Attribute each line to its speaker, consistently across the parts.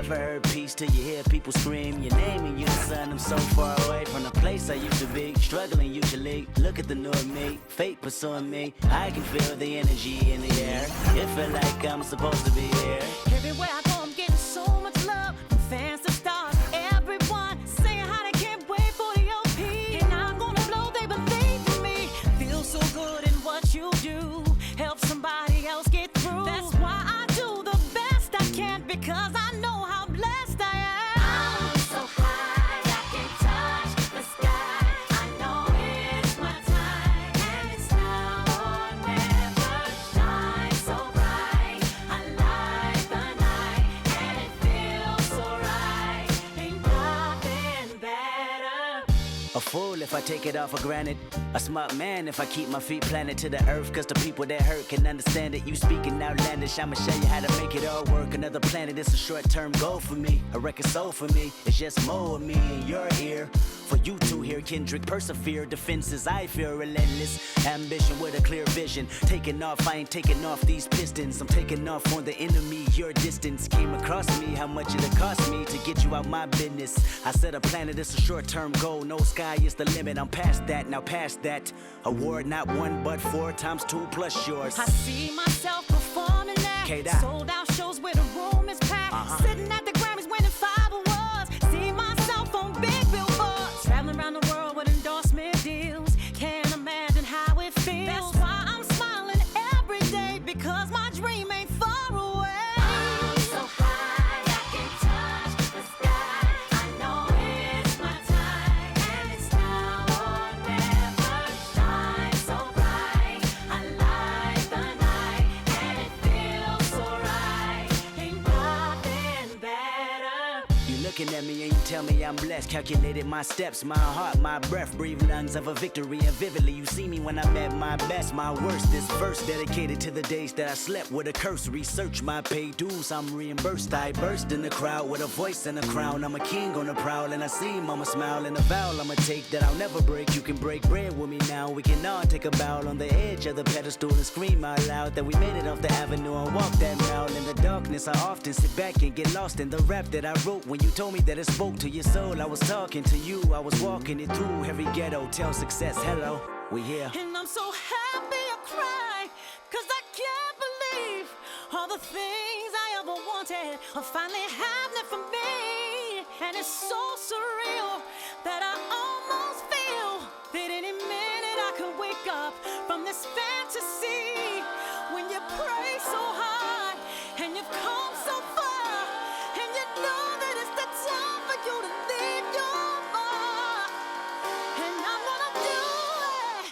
Speaker 1: never heard peace till you hear people scream your name in unison. I'm so far away from the place I used to be, struggling usually. Look at the new me, fate pursuing me. I can feel the energy in the air. It feel like I'm supposed to be here.
Speaker 2: Everywhere I go, I'm getting so much love from fans to stars. Everyone saying how they can't wait for the OP. And I'm gonna blow, they believe in me. Feel so good in what you do. Help somebody else get through. That's why I do the best I can, because I know how blessed I am.
Speaker 3: I'm so high, I can touch the sky. I know it's my time, and it's now or never. Shine so bright, I light the night, and it feels so right. Ain't nothing better.
Speaker 1: A fool if I take it all for granted. A smart man if I keep my feet planted to the earth. Cause the people that hurt can understand it. You speaking outlandish, I'ma show you how to make it all work. Another planet, it's a short-term goal for me. A record soul for me, it's just more of me in your ear. For you to hear Kendrick persevere. Defenses, I feel relentless. Ambition with a clear vision. Taking off, I ain't taking off these pistons. I'm taking off on the enemy. Your distance came across me. How much it'll cost me to get you out my business. I said a planet, it's a short-term goal. No sky is the limit. I'm past that, now past that. Award not 1 but 4 times 2 plus yours.
Speaker 2: I see myself performing there.
Speaker 1: K-Dot.
Speaker 2: Sold out shows where the room is packed. Sitting at the Grammys winning 5 awards. See myself on big billboards. Traveling around the world with endorsement deals. Can't imagine how it feels. That's why I'm smiling every day, because my dream ain't far away.
Speaker 3: I'm so high, I can touch the sky. I know it's my time, and it's now or never. Shine so bright, I light the night, and it feels so right. Ain't nothing better.
Speaker 1: You looking at me and you tell me I'm blessed. Calculated my steps, my heart, my breath. Breathe lungs of a victory, and vividly you see me when I'm at my best, my worst. This verse dedicated to the days that I slept with a curse. Research my paid dues, I'm reimbursed. I burst in the crowd with a voice and a crown. I'm a king on the prowl, and I see mama smile. And a vow I'ma take that I'll never break. You can break bread with me now. We can all take a bow on the edge of the pedestal and scream out loud that we made it off the avenue and walk that mile. In the darkness, I often sit back and get lost in the rap that I wrote. When you told me that it spoke to your soul, I was talking to you. I was walking it through every ghetto. Tell success, hello, we here.
Speaker 2: And I'm so happy I cry, cause I can't believe all the things I ever wanted are finally happening for me. And it's so surreal that I almost feel that any minute I could wake up from this fantasy. When you pray so hard and you've come so far, and you know that it's the time for you to leave your mark. And I'm gonna do it.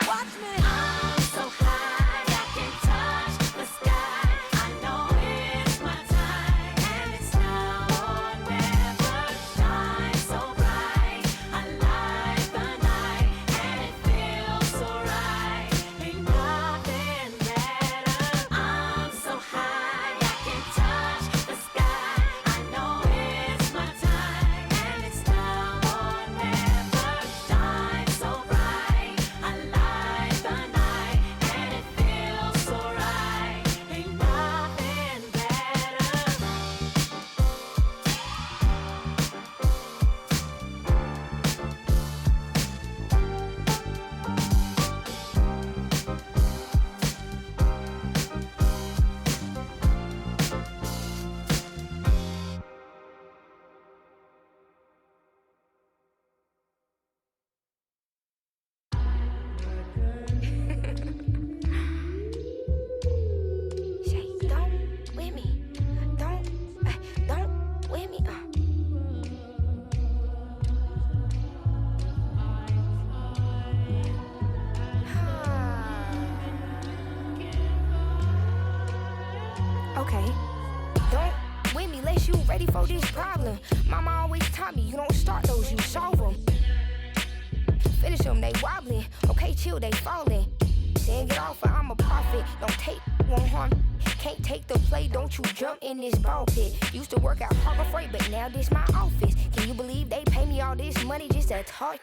Speaker 2: Watch me.
Speaker 3: I'm so high, I can touch the sky. I know it's my time, and it's now or never. Shine so bright, I light the night, and it feels so right. Ain't nothing better. I'm so high, I can touch the sky. I know it's my time, and it's now or never. Shine so bright, I light the night, and it feels so right. Ain't nothing better.
Speaker 4: Shay, don't with me. Don't with me. Okay. Don't with me, unless you ready for this problem. Mama always taught me, you don't start those, you solve them. Finish them, they wobbling. Okay, chill, they falling. Then get off, or I'm a prophet. Don't take, won't harm. Can't take the play, don't you jump in this ball pit. Used to work out Harbor Freight, but now this my office. Can you believe they pay me all this money just to talk?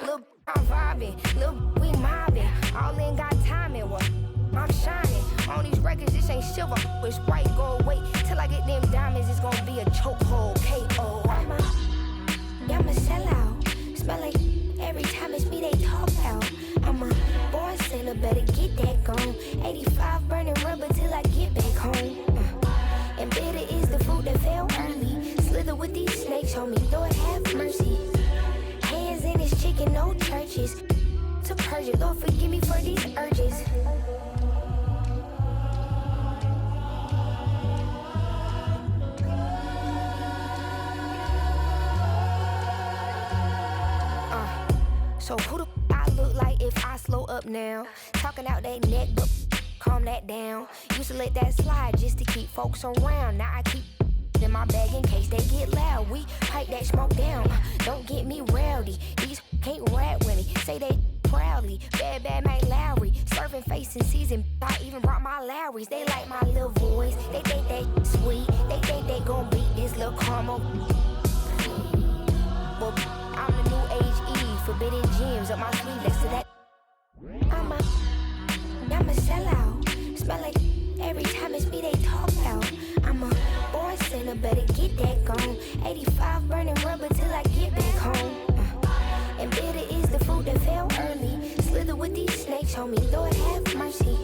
Speaker 4: Look, I'm vibing, look, we mobbing. All in got timing, what? I'm shining. On these records, this ain't silver, it's white gold. Wait till I get them diamonds, it's gonna be a chokehold. K.O. I'm a sellout. Smell like every time it's me they talk out. I'm a born sinner, better get that gone. 85 burning rubber till I get back home. And bitter is the fruit that fell early. Slither with these snakes, homie, Lord have mercy. Hands in his chicken, no churches. To purge it, Lord forgive me for these urges. So who the I look like if I slow up now? Talking out that neck, but calm that down. Used to let that slide just to keep folks around. Now I keep in my bag in case they get loud. We pipe that smoke down. Don't get me rowdy. These can't rap with me. Say they proudly. Bad Mike Lowry. Surfing facing season. I even brought my Lowrys. They like my little voice. They think they sweet. They think they gon' beat this little caramel. Well, I'm the new age Eve. Forbidden gems up my sleeve next to that. I'm a sellout. Smell like every time it's me they talk out. I'm a born sinner, better get that gone. 85 burning rubber till I get back home. And bitter is the fruit that fell early. Slither with these snakes, homie, Lord have mercy.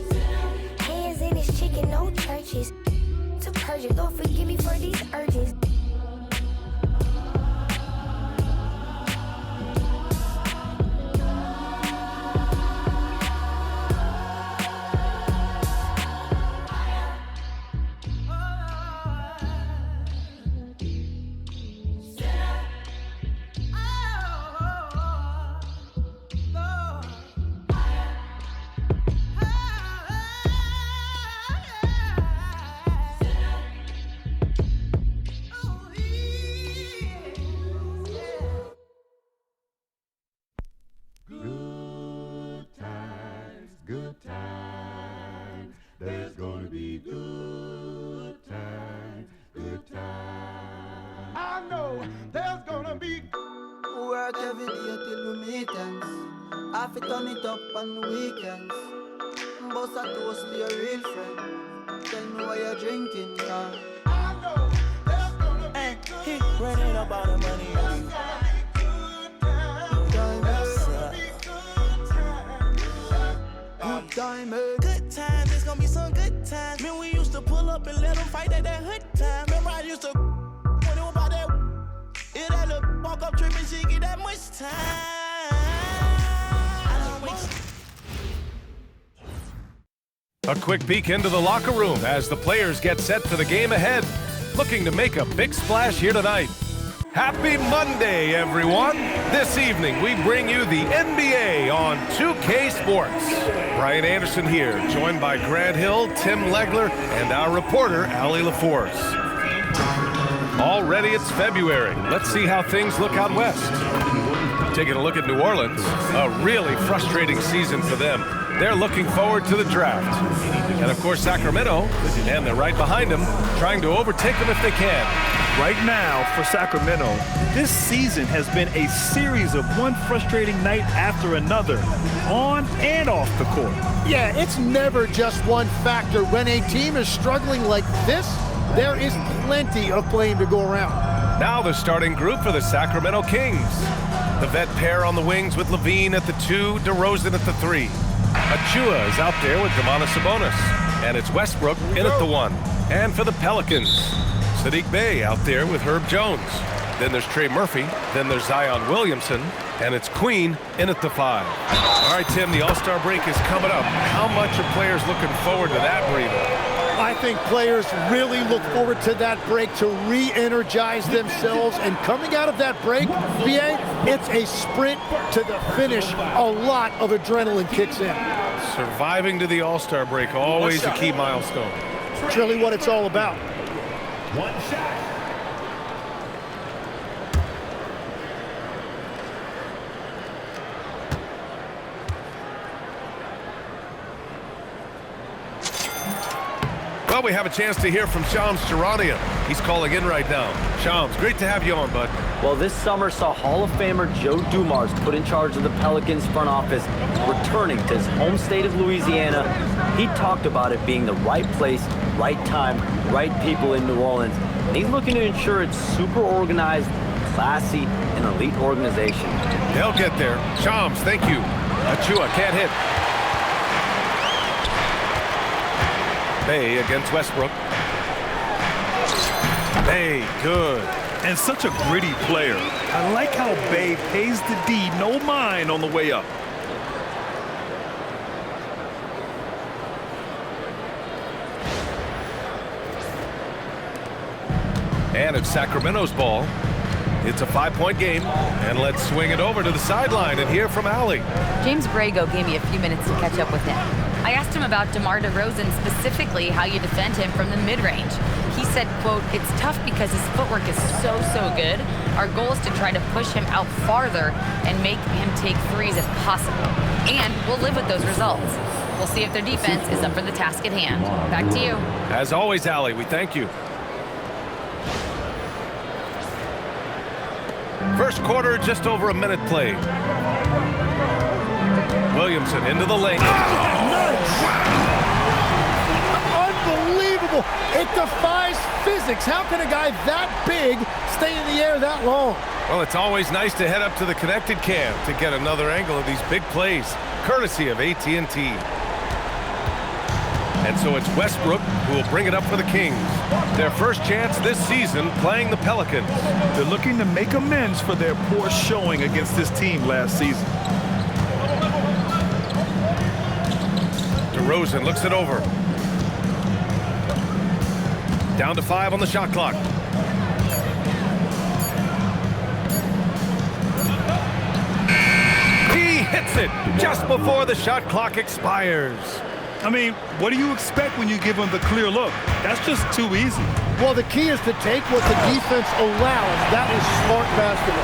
Speaker 4: Hands in his chicken, no churches. To purge it, Lord forgive me for these urges.
Speaker 5: Good times, there's gonna be good times, good times. I know there's gonna be
Speaker 6: work every day till we meet ends. Have to turn it up on the weekends. Bust a toast to your real friend. Tell me why you're drinking, yeah.
Speaker 5: I know there's gonna be
Speaker 6: He
Speaker 5: good
Speaker 6: running up all the money.
Speaker 5: times.
Speaker 6: Diamond.
Speaker 7: Good times, it's gonna be some good times. Man, we used to pull up and let them fight at that hood time. Remember I used to when it was about that. It had a walk up trip and she get that much time. I don't waste.
Speaker 8: A quick peek into the locker room as the players get set for the game ahead, looking to make a big splash here tonight. Happy Monday, everyone! This evening, we bring you the NBA on 2K Sports. Brian Anderson here, joined by Grant Hill, Tim Legler, and our reporter, Allie LaForce. Already it's February. Let's see how things look out west. Taking a look at New Orleans, a really frustrating season for them. They're looking forward to the draft. And of course, Sacramento, and they're right behind them, trying to overtake them if they can.
Speaker 9: Right now, for Sacramento, this season has been a series of one frustrating night after another, on and off the court.
Speaker 10: Yeah, it's never just one factor. When a team is struggling like this, there is plenty of blame to go around.
Speaker 8: Now the starting group for the Sacramento Kings. The vet pair on the wings with Levine at the 2, DeRozan at the 3. Achua is out there with Domantas Sabonis. And it's Westbrook in at the 1. And for the Pelicans, Sadiq Bey out there with Herb Jones. Then there's Trey Murphy. Then there's Zion Williamson. And it's Queen in at the 5. All right, Tim, the All-Star break is coming up. How much are players looking forward to that breather?
Speaker 10: I think players really look forward to that break to re-energize themselves. And coming out of that break, BA, it's a sprint to the finish. A lot of adrenaline kicks in.
Speaker 8: Surviving to the All-Star break, always a key milestone.
Speaker 10: It's really what it's all about.
Speaker 5: one shot.
Speaker 8: Well, we have a chance to hear from Shams Charania. He's calling in right now. Shams, great to have you on, bud.
Speaker 11: Well, this summer saw Hall of Famer Joe Dumars put in charge of the Pelicans front office, returning to his home state of Louisiana. He talked about it being the right place, right time, right people in New Orleans. And he's looking to ensure it's super organized, classy, and elite organization.
Speaker 8: They'll get there. Shams, thank you. Achua can't hit. Bay against Westbrook. Bay, good.
Speaker 9: And such a gritty player. I like how Bay pays the D no mind on the way up.
Speaker 8: And it's Sacramento's ball. It's a 5-point game. And let's swing it over to the sideline and hear from Allie.
Speaker 12: James Brago gave me a few minutes to catch up with him. I asked him about DeMar DeRozan, specifically how you defend him from the mid-range. He said, quote, "It's tough because his footwork is so good. Our goal is to try to push him out farther and make him take threes if possible. And we'll live with those results. We'll see if their defense is up for the task at hand." Back to you.
Speaker 8: As always, Allie, we thank you. First quarter, just over a minute played. Williamson into the lane.
Speaker 10: Unbelievable. It defies physics. How can a guy that big stay in the air that long?
Speaker 8: Well, it's always nice to head up to the connected cam to get another angle of these big plays, courtesy of AT&T. And so it's Westbrook who will bring it up for the Kings. Their first chance this season playing the Pelicans.
Speaker 9: They're looking to make amends for their poor showing against this team last season.
Speaker 8: DeRozan looks it over. Down to 5 on the shot clock. He hits it just before the shot clock expires.
Speaker 9: I mean, what do you expect when you give them the clear look? That's just too easy.
Speaker 10: Well, the key is to take what the defense allows. That is smart basketball.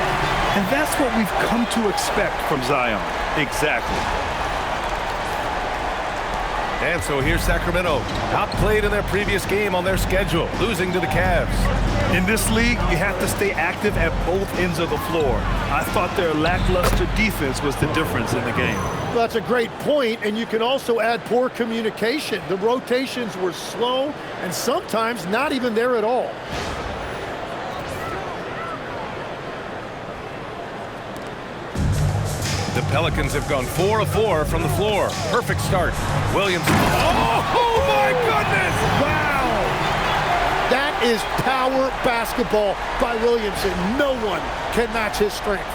Speaker 9: And that's what we've come to expect from Zion. Exactly.
Speaker 8: And so here's Sacramento, outplayed in their previous game on their schedule, losing to the Cavs.
Speaker 9: In this league, you have to stay active at both ends of the floor. I thought their lackluster defense was the difference in the game.
Speaker 10: Well, that's a great point, and you can also add poor communication. The rotations were slow and sometimes not even there at all.
Speaker 8: The Pelicans have gone 4 of 4 from the floor. Perfect start. Williamson. Oh my goodness!
Speaker 10: Wow! That is power basketball by Williamson. No one can match his strength.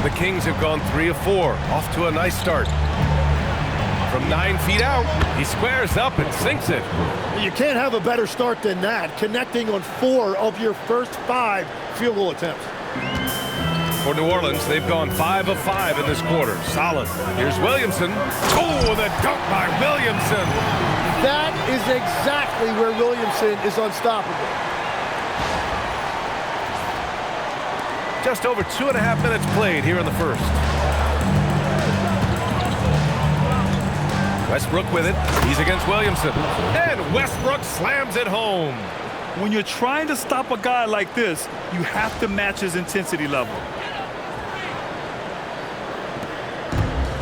Speaker 8: The Kings have gone 3 of 4. Off to a nice start. From 9 feet out, he squares up and sinks it.
Speaker 10: You can't have a better start than that, connecting on 4 of your first 5 field goal attempts.
Speaker 8: For New Orleans, they've gone 5 of 5 in this quarter. Solid. Here's Williamson. Oh, the dunk by Williamson.
Speaker 10: That is exactly where Williamson is unstoppable.
Speaker 8: Just over 2.5 minutes played here in the first. Westbrook with it. He's against Williamson. And Westbrook slams it home.
Speaker 9: When you're trying to stop a guy like this, you have to match his intensity level.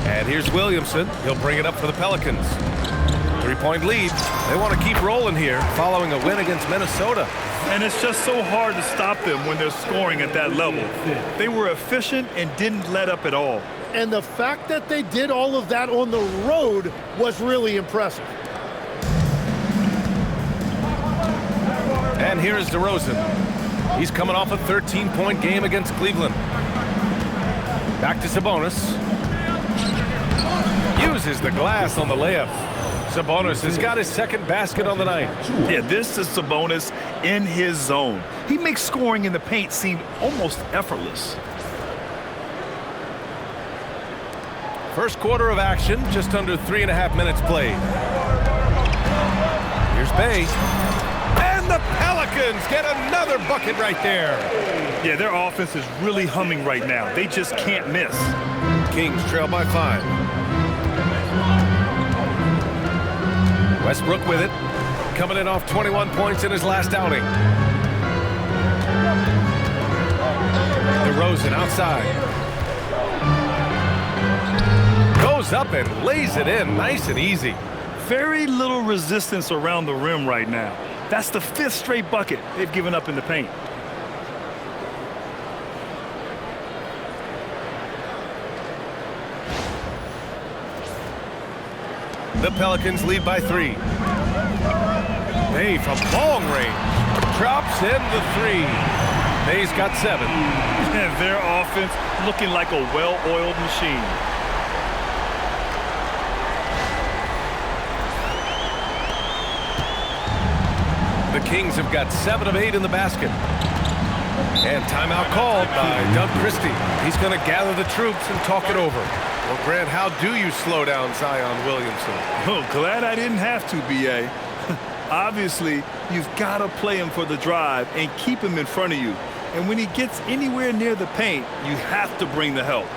Speaker 8: And here's Williamson. He'll bring it up for the Pelicans. 3-point lead. They want to keep rolling here following a win against Minnesota.
Speaker 9: And it's just so hard to stop them when they're scoring at that level. They were efficient and didn't let up at all.
Speaker 10: And the fact that they did all of that on the road was really impressive.
Speaker 8: And here is DeRozan. He's coming off a 13-point game against Cleveland. Back to Sabonis. Uses the glass on the layup. Sabonis has got his second basket on the night.
Speaker 9: Yeah, this is Sabonis in his zone. He makes scoring in the paint seem almost effortless.
Speaker 8: First quarter of action, just under 3.5 minutes played. Here's Bay. And the Pelicans get another bucket right there.
Speaker 9: Yeah, their offense is really humming right now. They just can't miss.
Speaker 8: Kings trail by 5. Westbrook with it. Coming in off 21 points in his last outing. DeRozan outside. Goes up and lays it in nice and easy.
Speaker 9: Very little resistance around the rim right now. That's the 5th straight bucket they've given up in the paint.
Speaker 8: The Pelicans lead by 3. May from long range. Drops in the 3. May's got 7.
Speaker 9: And their offense looking like a well-oiled machine.
Speaker 8: The Kings have got 7 of 8 in the basket. And timeout called by Doug Christie. He's going to gather the troops and talk it over. Well, Grant, how do you slow down Zion Williamson?
Speaker 9: Oh, glad I didn't have to, B.A. Obviously, you've got to play him for the drive and keep him in front of you. And when he gets anywhere near the paint, you have to bring the help.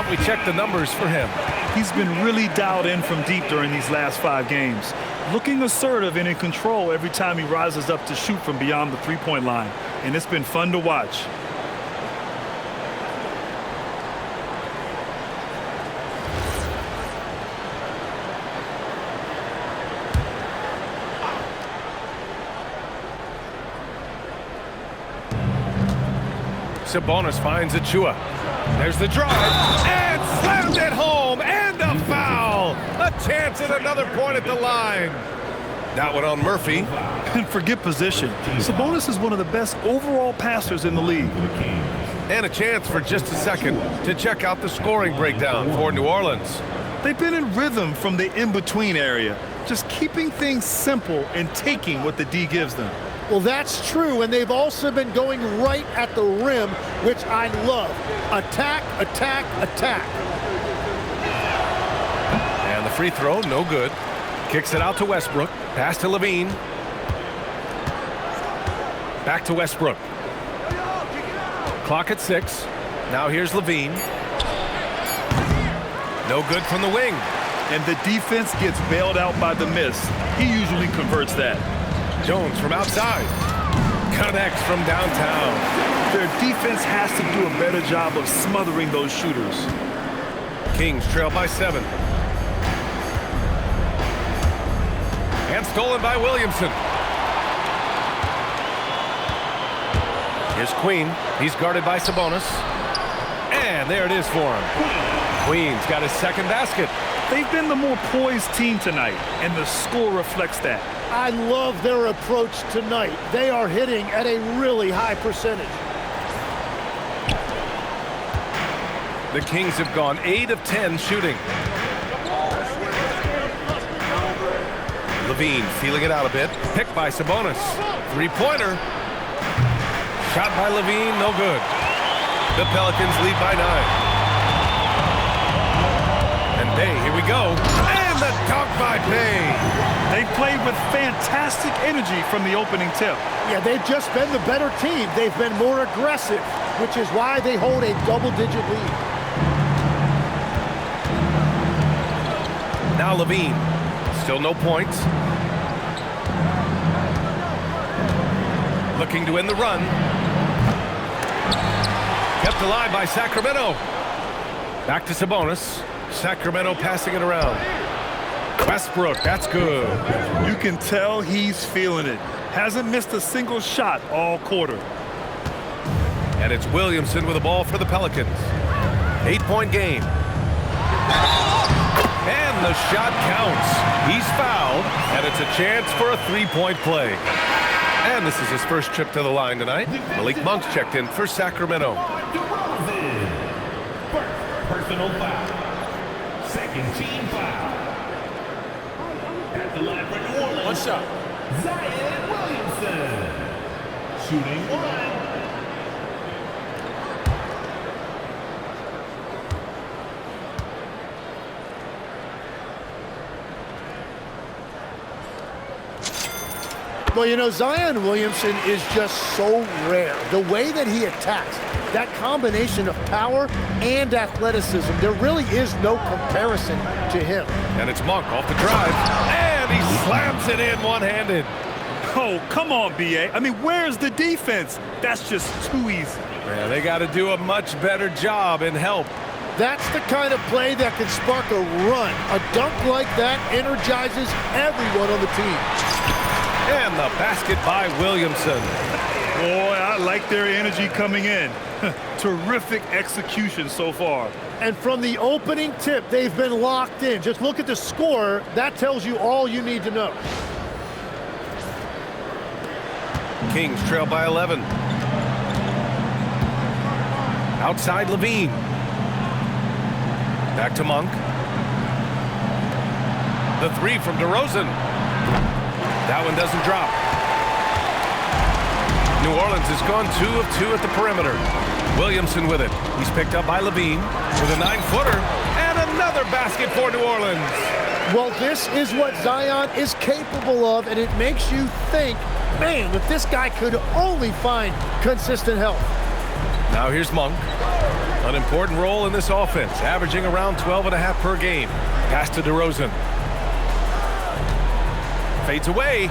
Speaker 8: We check the numbers for him.
Speaker 9: He's been really dialed in from deep during these last 5 games. Looking assertive and in control every time he rises up to shoot from beyond the three-point line. And it's been fun to watch.
Speaker 8: Sabonis finds Achua. There's the drive, and slammed it home, and a foul. A chance at another point at the line. That one on Murphy.
Speaker 9: And forget position. Sabonis is one of the best overall passers in the league.
Speaker 8: And a chance for just a second to check out the scoring breakdown for New Orleans.
Speaker 9: They've been in rhythm from the in-between area, just keeping things simple and taking what the D gives them.
Speaker 10: Well, that's true, and they've also been going right at the rim, which I love. Attack, attack, attack.
Speaker 8: And the free throw, no good. Kicks it out to Westbrook. Pass to Levine. Back to Westbrook. Clock at 6. Now here's Levine. No good from the wing.
Speaker 9: And the defense gets bailed out by the miss. He usually converts that.
Speaker 8: Jones from outside. Connects from downtown.
Speaker 9: Their defense has to do a better job of smothering those shooters.
Speaker 8: Kings trail by 7. And stolen by Williamson. Here's Queen. He's guarded by Sabonis. And there it is for him. Queen's got his second basket.
Speaker 9: They've been the more poised team tonight, and the score reflects that.
Speaker 10: I love their approach tonight. They are hitting at a really high percentage.
Speaker 8: The Kings have gone 8 of 10 shooting. Levine feeling it out a bit. Picked by Sabonis. Three-pointer. Shot by Levine, no good. The Pelicans lead by 9. And Hey, here we go. And the dunk by Bay.
Speaker 9: They played with fantastic energy from the opening tip.
Speaker 10: Yeah, they've just been the better team. They've been more aggressive, which is why they hold a double-digit lead.
Speaker 8: Now Levine. Still no points. Looking to win the run. Kept alive by Sacramento. Back to Sabonis. Sacramento passing it around. Westbrook, that's good.
Speaker 9: You can tell he's feeling it. Hasn't missed a single shot all quarter.
Speaker 8: And it's Williamson with the ball for the Pelicans. 8-point game. And the shot counts. He's fouled, and it's a chance for a three-point play. And this is his first trip to the line tonight. Malik Monk's checked in for Sacramento.
Speaker 5: First personal foul. Second team foul. At the line for New Orleans.
Speaker 13: One shot.
Speaker 5: Zion Williamson. Shooting one.
Speaker 10: Well, you know, Zion Williamson is just so rare. The way that he attacks, that combination of power and athleticism, there really is no comparison to him.
Speaker 8: And it's Monk off the drive. And he slams it in one-handed.
Speaker 9: Oh, come on, B.A. I mean, where's the defense? That's just too easy.
Speaker 8: Yeah, they got to do a much better job in help.
Speaker 10: That's the kind of play that can spark a run. A dunk like that energizes everyone on the team.
Speaker 8: And the basket by Williamson.
Speaker 9: Boy, I like their energy coming in. Terrific execution so far.
Speaker 10: And from the opening tip, they've been locked in. Just look at the score. That tells you all you need to know.
Speaker 8: Kings trail by 11. Outside Levine. Back to Monk. The three from DeRozan. That one doesn't drop. New Orleans has gone 2 of 2 at the perimeter. Williamson with it. He's picked up by Levine with a 9-footer. And another basket for New Orleans.
Speaker 10: Well, this is what Zion is capable of, and it makes you think, man, if this guy could only find consistent help.
Speaker 8: Now here's Monk. An important role in this offense, averaging around 12.5 per game. Pass to DeRozan. Fades away.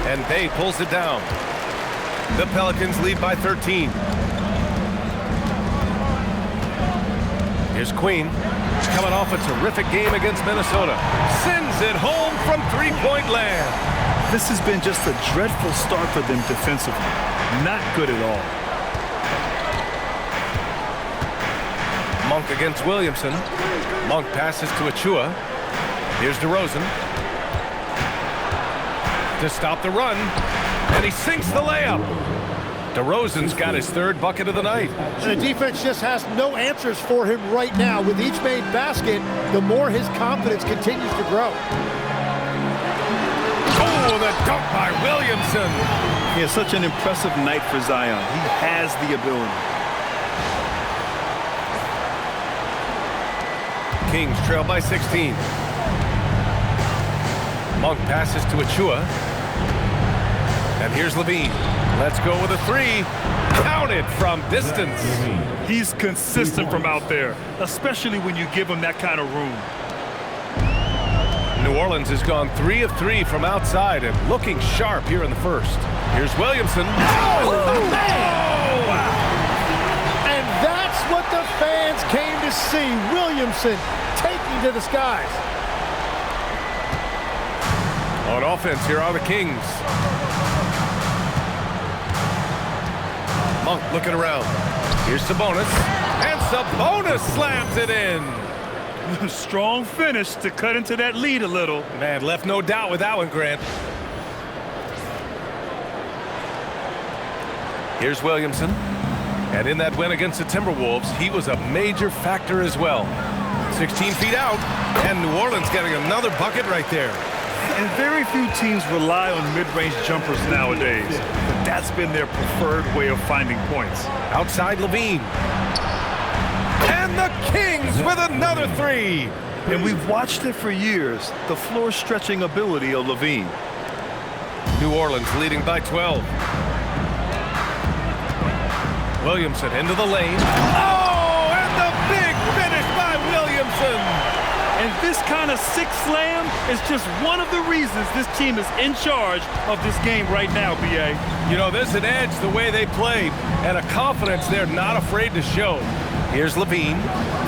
Speaker 8: And Bay pulls it down. The Pelicans lead by 13. Here's Queen. Coming off a terrific game against Minnesota. Sends it home from three-point land.
Speaker 9: This has been just a dreadful start for them defensively. Not good at all.
Speaker 8: Monk against Williamson. Monk passes to Achua. Here's DeRozan. To stop the run. And he sinks the layup. DeRozan's got his third bucket of the night.
Speaker 10: And the defense just has no answers for him right now. With each made basket, the more his confidence continues to grow.
Speaker 8: Oh, the dunk by Williamson.
Speaker 9: He has such an impressive night for Zion. He has the ability.
Speaker 8: Kings trail by 16. Monk passes to Achua. And here's Levine. Let's go with a three. Counted from distance.
Speaker 9: He's consistent from out there, especially when you give him that kind of room.
Speaker 8: New Orleans has gone 3 of 3 from outside and looking sharp here in the first. Here's Williamson.
Speaker 10: Oh, man! Wow. And that's what the fans came to see. Williamson taking to the skies.
Speaker 8: On offense, here are the Kings. Monk looking around. Here's Sabonis. And Sabonis slams it in.
Speaker 9: Strong finish to cut into that lead a little.
Speaker 8: Man, left no doubt with that one, Grant. Here's Williamson. And in that win against the Timberwolves, he was a major factor as well. 16 feet out. And New Orleans getting another bucket right there.
Speaker 9: And very few teams rely on mid-range jumpers nowadays, but that's been their preferred way of finding points.
Speaker 8: Outside Levine. And And the Kings with another three.
Speaker 9: And we've watched it for years, the floor-stretching ability of Levine.
Speaker 8: New Orleans leading by 12. Williamson into the lane. Oh, and the big finish by Williamson.
Speaker 9: And this kind of six slam is just one of the reasons this team is in charge of this game right now, B.A.
Speaker 8: You know, there's an edge the way they play and a confidence they're not afraid to show. Here's Levine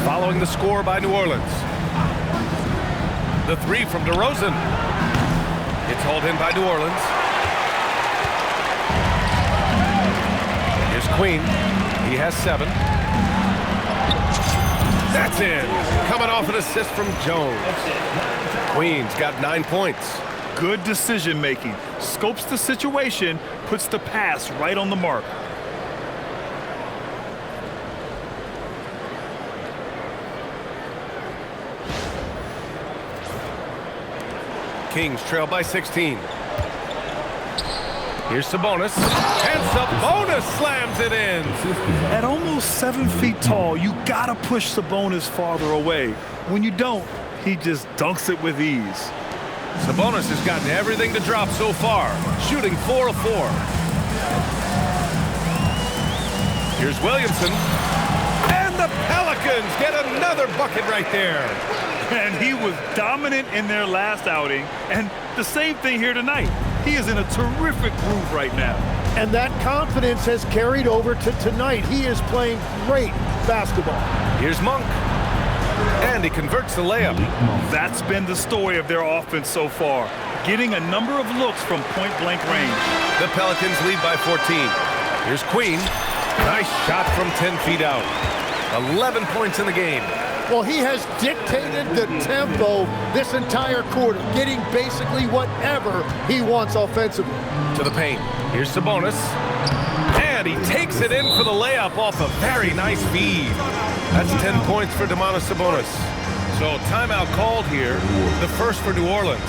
Speaker 8: following the score by New Orleans. The three from DeRozan. It's hauled in by New Orleans. Here's Queen. He has 7. That's in. Coming off an assist from Jones. Queen's got 9 points.
Speaker 9: Good decision making. Scopes the situation, puts the pass right on the mark.
Speaker 8: Kings trail by 16. Here's Sabonis. And Sabonis slams it in.
Speaker 9: At almost 7 feet tall, you gotta push Sabonis farther away. When you don't, he just dunks it with ease.
Speaker 8: Sabonis has gotten everything to drop so far, shooting 4 of 4. Here's Williamson. And the Pelicans get another bucket right there.
Speaker 9: And he was dominant in their last outing, and the same thing here tonight. He is in a terrific groove right now.
Speaker 10: And that confidence has carried over to tonight. He is playing great basketball.
Speaker 8: Here's Monk. And he converts the layup.
Speaker 9: That's been the story of their offense so far, getting a number of looks from point-blank range.
Speaker 8: The Pelicans lead by 14. Here's Queen. Nice shot from 10 feet out. 11 points in the game.
Speaker 10: Well, he has dictated the tempo this entire quarter, getting basically whatever he wants offensively.
Speaker 8: To the paint. Here's Sabonis. And he takes it in for the layup off a very nice feed. That's 10 points for Domantas Sabonis. So timeout called here, the first for New Orleans.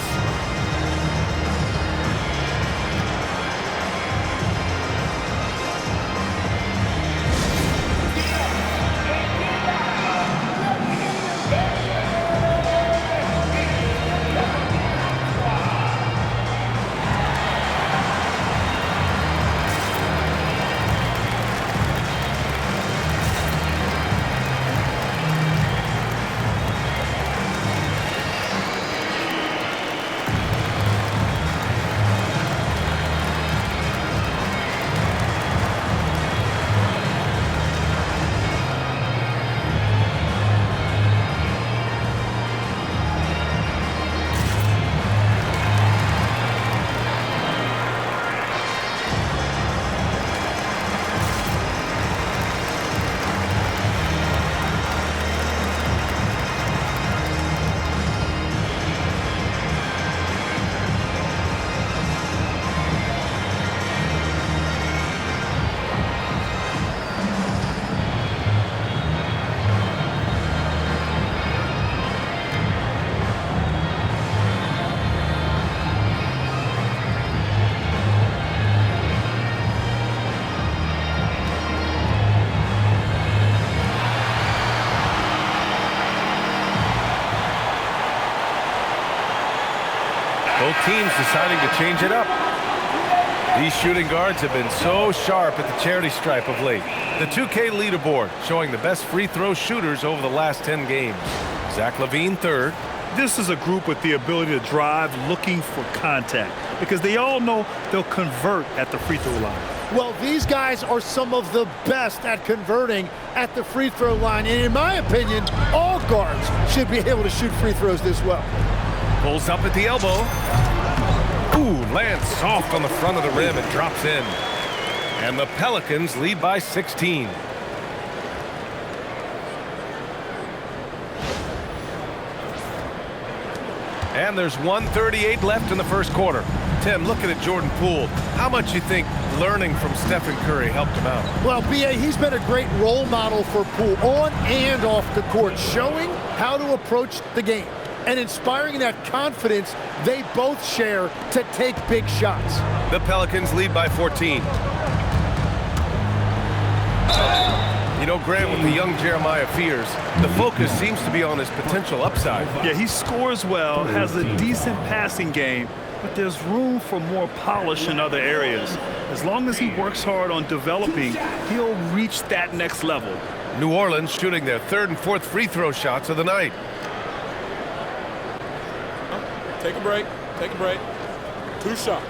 Speaker 8: Both teams deciding to change it up. These shooting guards have been so sharp at the charity stripe of late. The 2K leaderboard showing the best free throw shooters over the last 10 games. Zach LaVine third.
Speaker 9: This is a group with the ability to drive looking for contact because they all know they'll convert at the free throw line.
Speaker 10: Well, these guys are some of the best at converting at the free throw line. And in my opinion, all guards should be able to shoot free throws this well.
Speaker 8: Pulls up at the elbow. Ooh, lands soft on the front of the rim and drops in. And the Pelicans lead by 16. And there's 1:38 left in the first quarter. Tim, looking at Jordan Poole, how much you think learning from Stephen Curry helped him out?
Speaker 10: Well, B.A., he's been a great role model for Poole on and off the court, showing how to approach the game and inspiring that confidence they both share to take big shots.
Speaker 8: The Pelicans lead by 14. You know, Grant, with the young Jeremiah Fears, the focus seems to be on his potential upside.
Speaker 9: Yeah, he scores well, has a decent passing game, but there's room for more polish in other areas. As long as he works hard on developing, he'll reach that next level.
Speaker 8: New Orleans shooting their third and fourth free throw shots of the night.
Speaker 13: Take a break. Take a break. 2 shots.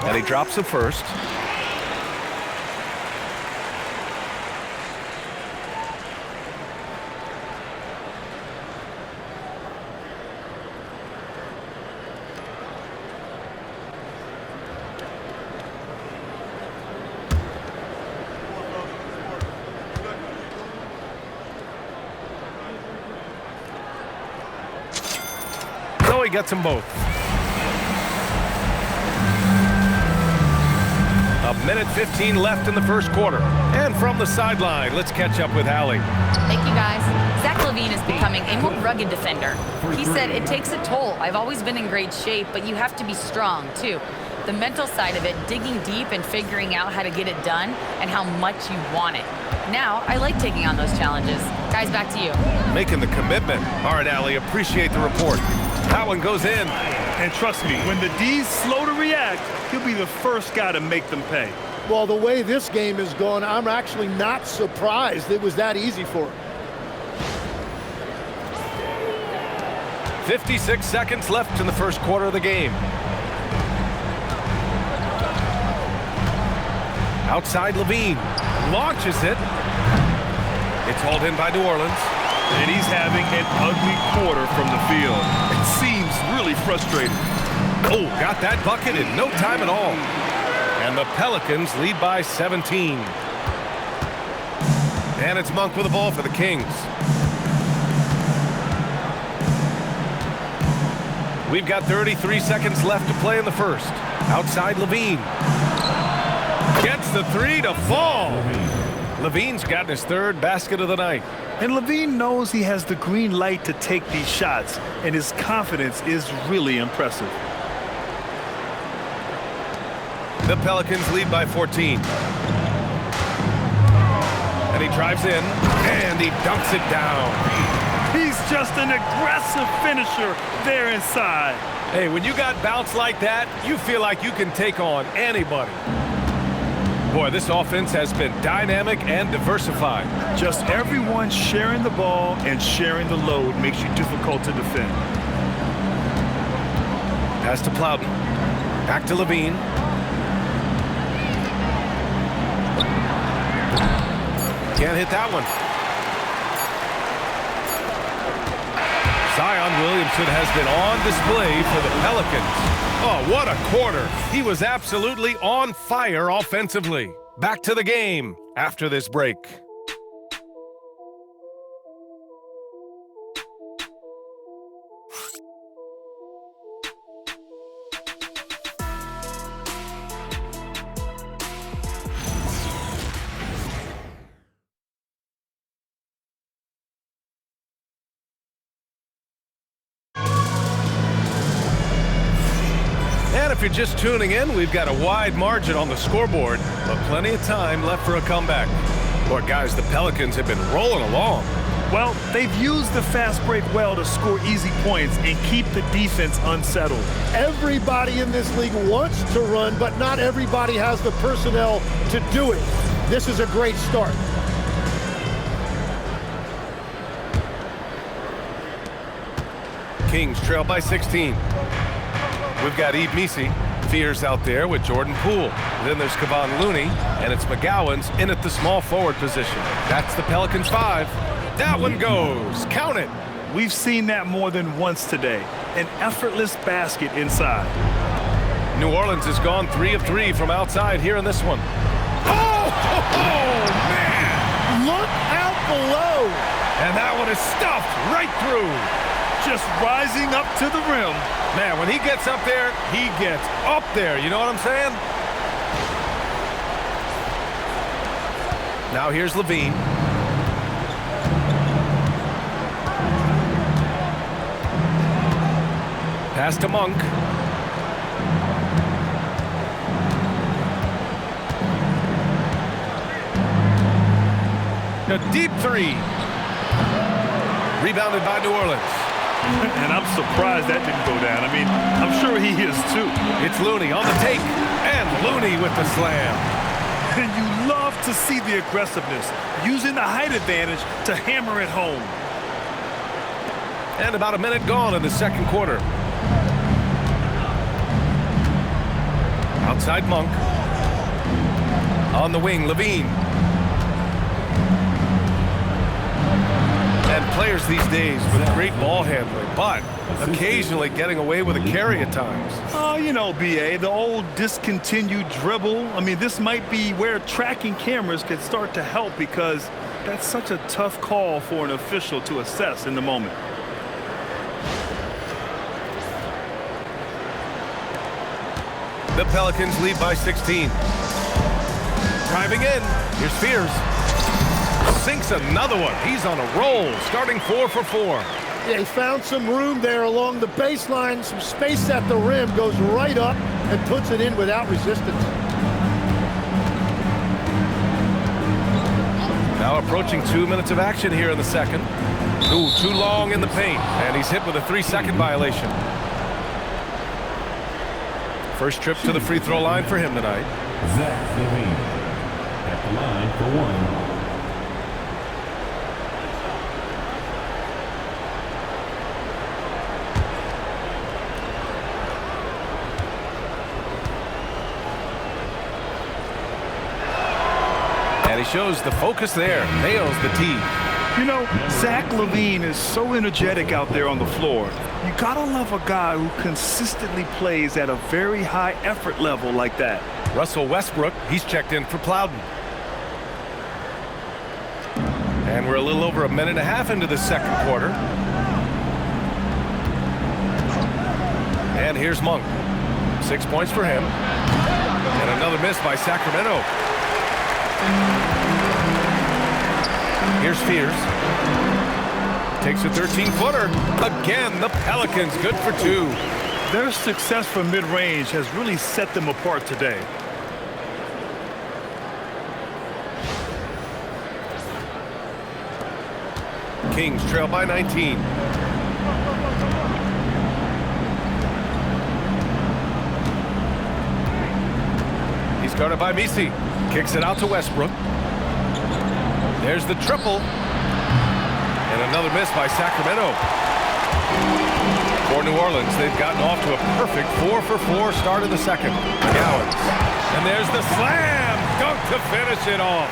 Speaker 8: And he drops the first. So he gets them both. A minute 15 left in the first quarter. And from the sideline, let's catch up with Allie.
Speaker 12: Thank you, guys. Zach LaVine is becoming a more rugged defender. He said, it takes a toll. I've always been in great shape, but you have to be strong, too. The mental side of it, digging deep and figuring out how to get it done and how much you want it. Now, I like taking on those challenges. Guys, back to you.
Speaker 8: Making the commitment. All right, Allie, appreciate the report. That one goes in.
Speaker 9: And trust me, when the D's slow to react, he'll be the first guy to make them pay.
Speaker 10: Well, the way this game is going, I'm actually not surprised it was that easy for him.
Speaker 8: 56 seconds left in the first quarter of the game. Outside LaVine. Launches it. It's hauled in by New Orleans.
Speaker 9: And he's having an ugly quarter from the field. It seems really frustrating.
Speaker 8: Oh, got that bucket in no time at all. And the Pelicans lead by 17. And it's Monk with the ball for the Kings. We've got 33 seconds left to play in the first. Outside LaVine. Gets the three to fall. LaVine's gotten his third basket of the night.
Speaker 9: And LaVine knows he has the green light to take these shots, and his confidence is really impressive.
Speaker 8: The Pelicans lead by 14. And he drives in, and he dunks it down.
Speaker 9: He's just an aggressive finisher there inside.
Speaker 8: Hey, when you got bounce like that, you feel like you can take on anybody. Boy, this offense has been dynamic and diversified.
Speaker 9: Just everyone sharing the ball and sharing the load makes you difficult to defend.
Speaker 8: Pass to Plowden. Back to LaVine. Can't hit that one. Zion Williamson has been on display for the Pelicans. Oh, what a quarter. He was absolutely on fire offensively. Back to the game after this break. And if you're just tuning in, we've got a wide margin on the scoreboard, but plenty of time left for a comeback. Boy, guys, the Pelicans have been rolling along.
Speaker 9: Well, they've used the fast break well to score easy points and keep the defense unsettled.
Speaker 10: Everybody in this league wants to run, but not everybody has the personnel to do it. This is a great start.
Speaker 8: Kings trail by 16. We've got Eve Misi, Fears out there with Jordan Poole. Then there's Kevon Looney, and it's McGowan's in at the small forward position. That's the Pelicans 5. That one goes. Count it.
Speaker 9: We've seen that more than once today. An effortless basket inside.
Speaker 8: New Orleans has gone 3 of 3 from outside here in this one. Oh, man!
Speaker 10: Look out below!
Speaker 8: And that one is stuffed right through.
Speaker 9: Just rising up to the rim.
Speaker 8: Man, when he gets up there, he gets up there. You know what I'm saying? Now here's Levine. Pass to Monk. A deep three. Rebounded by New Orleans.
Speaker 9: And I'm surprised that didn't go down. I mean, I'm sure he is too.
Speaker 8: It's Looney on the take. And Looney with the slam.
Speaker 9: And you love to see the aggressiveness, using the height advantage to hammer it home.
Speaker 8: And about a minute gone in the second quarter. Outside Monk. On the wing, Levine. And players these days with great ball handling, but occasionally getting away with a carry at times.
Speaker 9: Oh, you know, B.A., the old discontinued dribble. I mean, this might be where tracking cameras could start to help because that's such a tough call for an official to assess in the moment.
Speaker 8: The Pelicans lead by 16. Driving in. Here's Fears. Sinks another one. He's on a roll, starting 4 for 4.
Speaker 10: Yeah, he found some room there along the baseline, some space at the rim, goes right up and puts it in without resistance.
Speaker 8: Now approaching 2 minutes of action here in the second. Ooh, too long in the paint, and he's hit with a 3-second violation. First trip to the free throw line for him tonight.
Speaker 5: Zach Levine at the line for one.
Speaker 8: And he shows the focus there. Nails the tee.
Speaker 9: You know, Zach Levine is so energetic out there on the floor. You gotta love a guy who consistently plays at a very high effort level like that.
Speaker 8: Russell Westbrook, he's checked in for Plowden. And we're a little over a minute and a half into the second quarter. And here's Monk. 6 points for him. And another miss by Sacramento. Here's Fears. Takes a 13-footer. Again, the Pelicans good for 2.
Speaker 9: Their success from mid-range has really set them apart today.
Speaker 8: Kings trail by 19. He's guarded by Misi. Kicks it out to Westbrook. There's the triple. And another miss by Sacramento. For New Orleans, they've gotten off to a perfect 4 for 4 start in the second. Gowans. And there's the slam dunk to finish it off.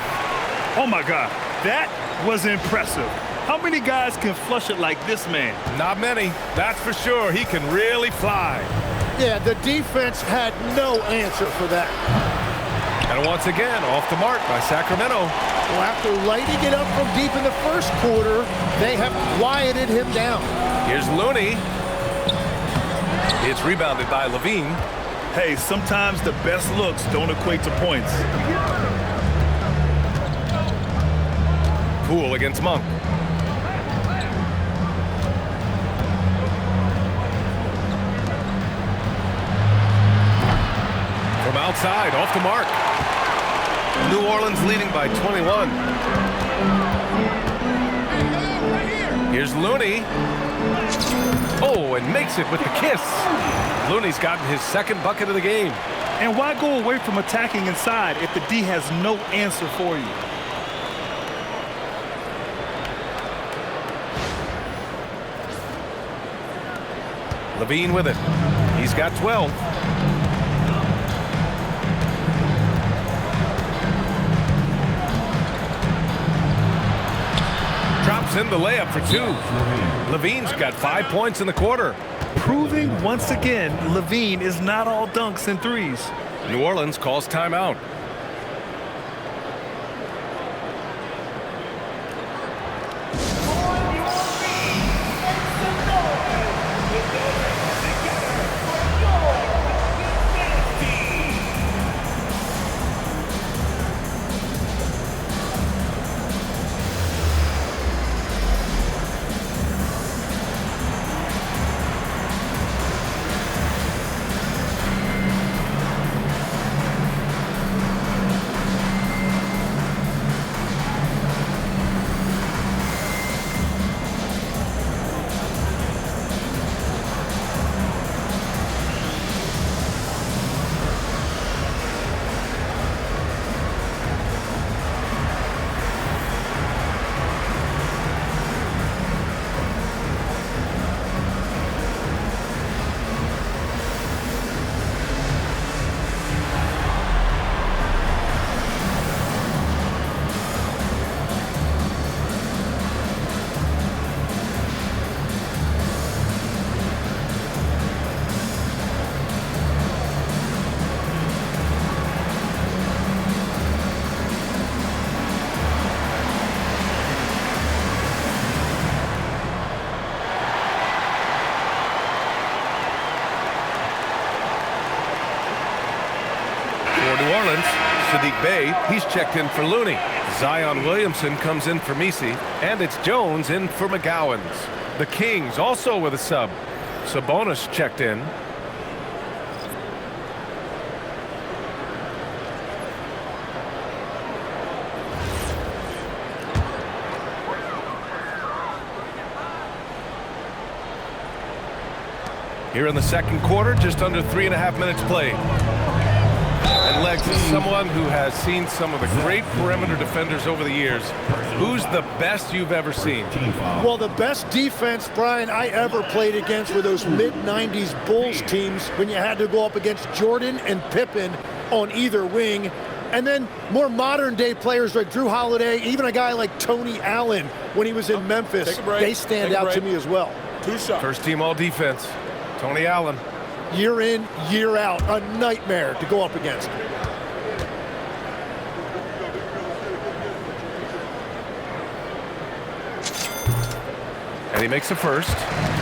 Speaker 9: Oh my God, that was impressive. How many guys can flush it like this man?
Speaker 8: Not many, that's for sure. He can really fly.
Speaker 10: Yeah, the defense had no answer for that.
Speaker 8: And once again, off the mark by Sacramento.
Speaker 10: Well, after lighting it up from deep in the first quarter, they have quieted him down.
Speaker 8: Here's Looney. It's rebounded by Levine.
Speaker 9: Hey, sometimes the best looks don't equate to points.
Speaker 8: Poole against Monk. From outside, off the mark. New Orleans leading by 21. Here's Looney. Oh, and makes it with the kiss. Looney's gotten his second bucket of the game.
Speaker 9: And why go away from attacking inside if the D has no answer for you?
Speaker 8: Levine with it. He's got 12. Drops in the layup for 2. Levine's got 5 points in the quarter.
Speaker 9: Proving once again, Levine is not all dunks and threes.
Speaker 8: New Orleans calls timeout. Sadiq Bey, he's checked in for Looney. Zion Williamson comes in for Messi, and it's Jones in for McGowan's. The Kings also with a sub. Sabonis checked in. Here in the second quarter, just under 3.5 minutes played. And Legs is someone who has seen some of the great perimeter defenders over the years. Who's the best you've ever seen?
Speaker 10: Well, the best defense, Brian, I ever played against were those mid-90s Bulls teams when you had to go up against Jordan and Pippen on either wing. And then more modern-day players like Drew Holiday, even a guy like Tony Allen when he was in Memphis, they stand out to me as well.
Speaker 13: 2 shots.
Speaker 8: First team all-defense, Tony Allen.
Speaker 10: Year in, year out, a nightmare to go up against.
Speaker 8: And he makes a first.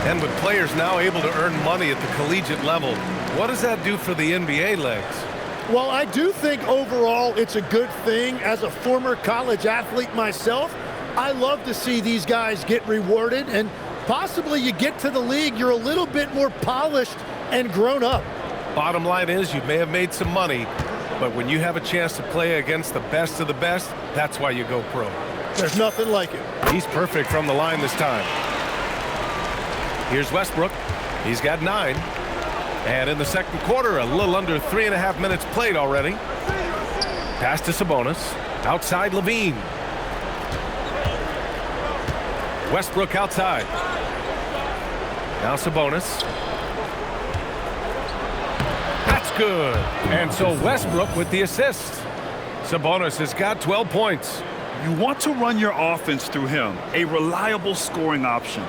Speaker 8: And with players now able to earn money at the collegiate level, what does that do for the NBA, Legs?
Speaker 10: Well, I do think overall it's a good thing. As a former college athlete myself, I love to see these guys get rewarded, and possibly you get to the league, you're a little bit more polished and grown up.
Speaker 8: Bottom line is you may have made some money, but when you have a chance to play against the best of the best, that's why you go pro.
Speaker 10: There's nothing like it.
Speaker 8: He's perfect from the line this time. Here's Westbrook. He's got 9. And in the second quarter, a little under 3.5 minutes played already. Pass to Sabonis. Outside Levine. Westbrook outside. Now Sabonis. That's good. And so Westbrook with the assist. Sabonis has got 12 points.
Speaker 9: You want to run your offense through him, a reliable scoring option.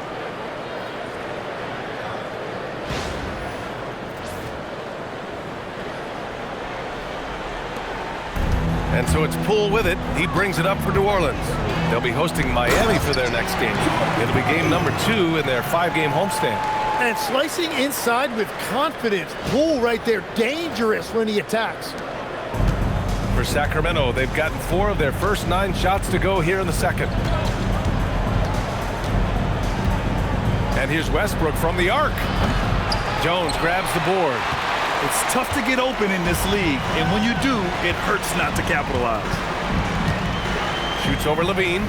Speaker 8: And so it's Poole with it. He brings it up for New Orleans. They'll be hosting Miami for their next game. It'll be game number 2 in their 5-game homestand.
Speaker 10: And slicing inside with confidence. Poole right there, dangerous when he attacks.
Speaker 8: For Sacramento, they've gotten 4 of their first 9 shots to go here in the second. And here's Westbrook from the arc. Jones grabs the board.
Speaker 9: It's tough to get open in this league, and when you do, it hurts not to capitalize.
Speaker 8: Shoots over Levine.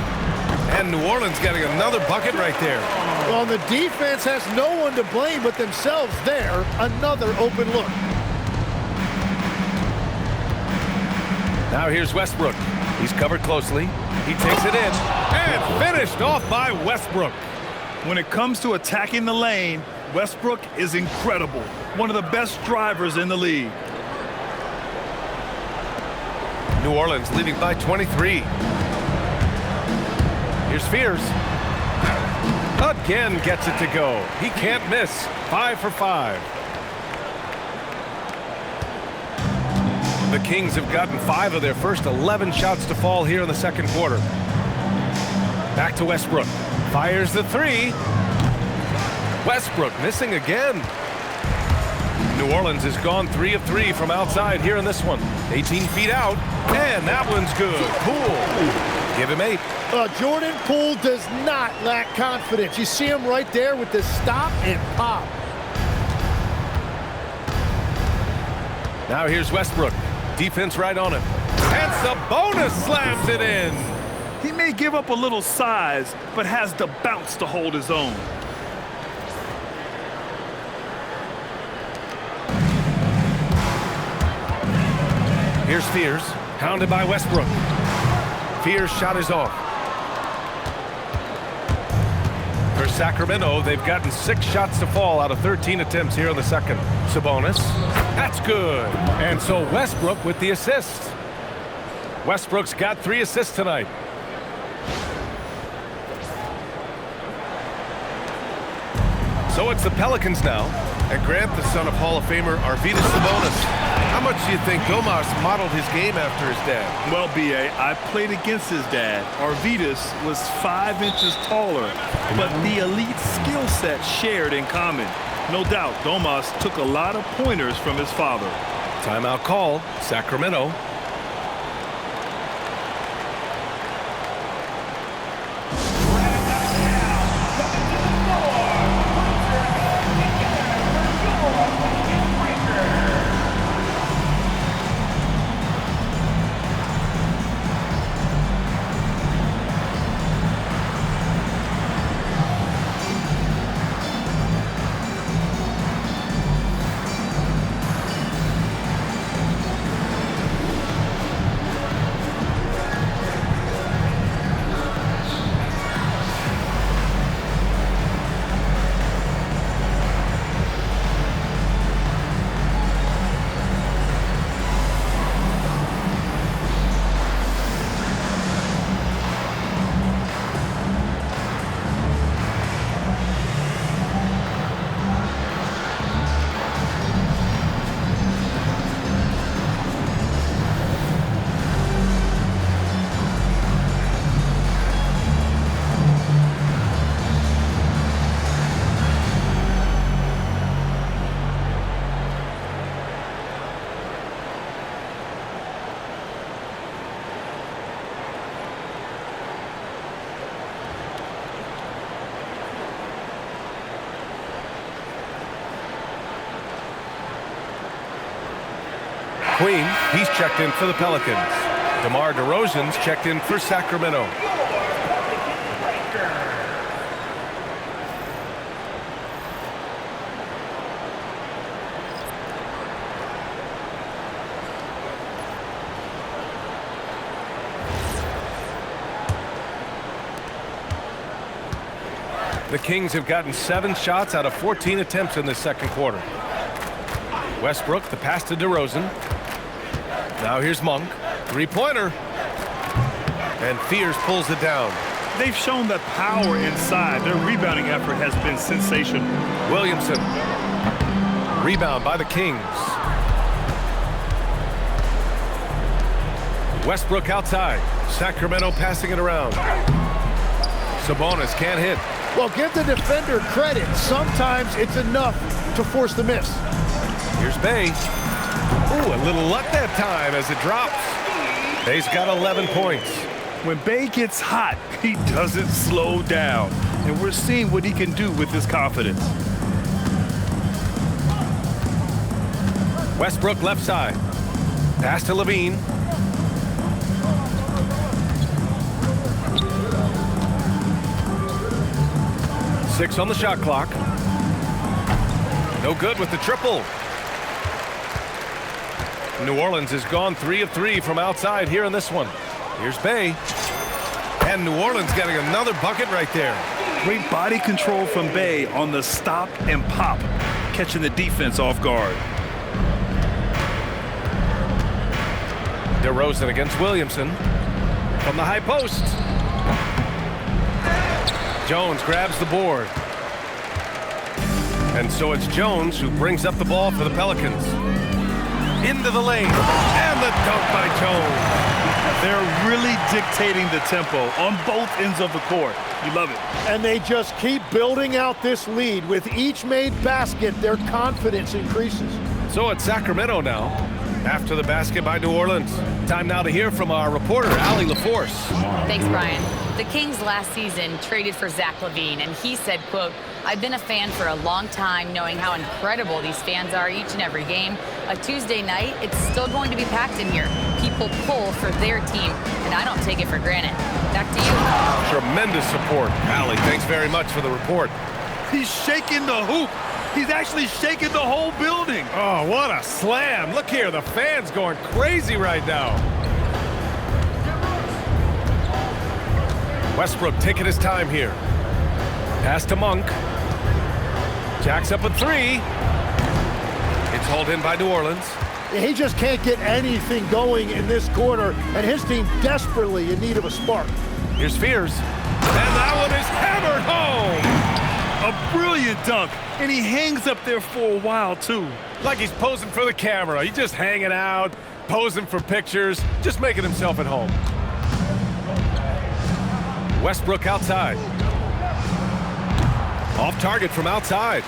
Speaker 8: And New Orleans getting another bucket right there.
Speaker 10: Well, the defense has no one to blame but themselves there. Another open look.
Speaker 8: Now here's Westbrook. He's covered closely. He takes it in. And finished off by Westbrook.
Speaker 9: When it comes to attacking the lane, Westbrook is incredible. One of the best drivers in the league.
Speaker 8: New Orleans leading by 23. Here's Spears. Again gets it to go. He can't miss. 5 for 5. The Kings have gotten 5 of their first 11 shots to fall here in the second quarter. Back to Westbrook. Fires the 3. Westbrook missing again. New Orleans has gone 3 of 3 from outside here in this one. 18 feet out, and that one's good. Poole. Give him 8.
Speaker 10: Jordan Poole does not lack confidence. You see him right there with the stop and pop.
Speaker 8: Now here's Westbrook. Defense right on him. And Sabonis slams it in.
Speaker 9: He may give up a little size, but has the bounce to hold his own.
Speaker 8: Here's Spears, hounded by Westbrook. Spears' shot is off. For Sacramento, they've gotten 6 shots to fall out of 13 attempts here in the second. Sabonis, that's good. And so Westbrook with the assist. Westbrook's got 3 assists tonight. So it's the Pelicans now. And Grant, the son of Hall of Famer Arvydas Sabonis. How much do you think Domas modeled his game after his dad?
Speaker 9: Well, B.A., I played against his dad. Arvydas was 5 inches taller, but the elite skill set shared in common. No doubt, Domas took a lot of pointers from his father.
Speaker 8: Timeout call, Sacramento. Queen, he's checked in for the Pelicans. DeMar DeRozan's checked in for Sacramento. The Kings have gotten 7 shots out of 14 attempts in this second quarter. Westbrook, the pass to DeRozan. Now here's Monk. Three-pointer. And Fears pulls it down.
Speaker 9: They've shown that power inside. Their rebounding effort has been sensational.
Speaker 8: Williamson. Rebound by the Kings. Westbrook outside. Sacramento passing it around. Sabonis can't hit.
Speaker 10: Well, give the defender credit. Sometimes it's enough to force the miss.
Speaker 8: Here's Bay. Ooh, a little luck that time as it drops. Bay's got 11 points.
Speaker 9: When Bay gets hot, he doesn't slow down. And we're seeing what he can do with his confidence.
Speaker 8: Westbrook left side. Pass to Levine. Six on the shot clock. No good with the triple. New Orleans has gone 3 of 3 from outside here in this one. Here's Bay. And New Orleans getting another bucket right there.
Speaker 9: Great body control from Bay on the stop and pop, catching the defense off guard.
Speaker 8: DeRozan against Williamson. From the high post. Jones grabs the board. And so it's Jones who brings up the ball for the Pelicans. Into the lane. And the dunk by Jones.
Speaker 9: They're really dictating the tempo on both ends of the court. You love it.
Speaker 10: And they just keep building out this lead. With each made basket, their confidence increases.
Speaker 8: So it's Sacramento now. After the basket by New Orleans. Time now to hear from our reporter, Allie LaForce.
Speaker 12: Thanks, Brian. The Kings last season traded for Zach LaVine, and he said, quote, "I've been a fan for a long time, knowing how incredible these fans are each and every game. A Tuesday night, it's still going to be packed in here. People pull for their team, and I don't take it for granted." Back to you.
Speaker 8: Tremendous support. Allie, thanks very much for the report.
Speaker 9: He's shaking the hoop. He's actually shaking the whole building.
Speaker 8: Oh, what a slam. Look here, the fans going crazy right now. Westbrook taking his time here. Pass to Monk. Jacks up a 3. It's hauled in by New Orleans.
Speaker 10: He just can't get anything going in this quarter, and his team desperately in need of a spark.
Speaker 8: Here's Fears. And that one is hammered home.
Speaker 9: A brilliant dunk, and he hangs up there for a while, too.
Speaker 8: Like he's posing for the camera. He's just hanging out, posing for pictures, just making himself at home. Westbrook outside. Off target from outside.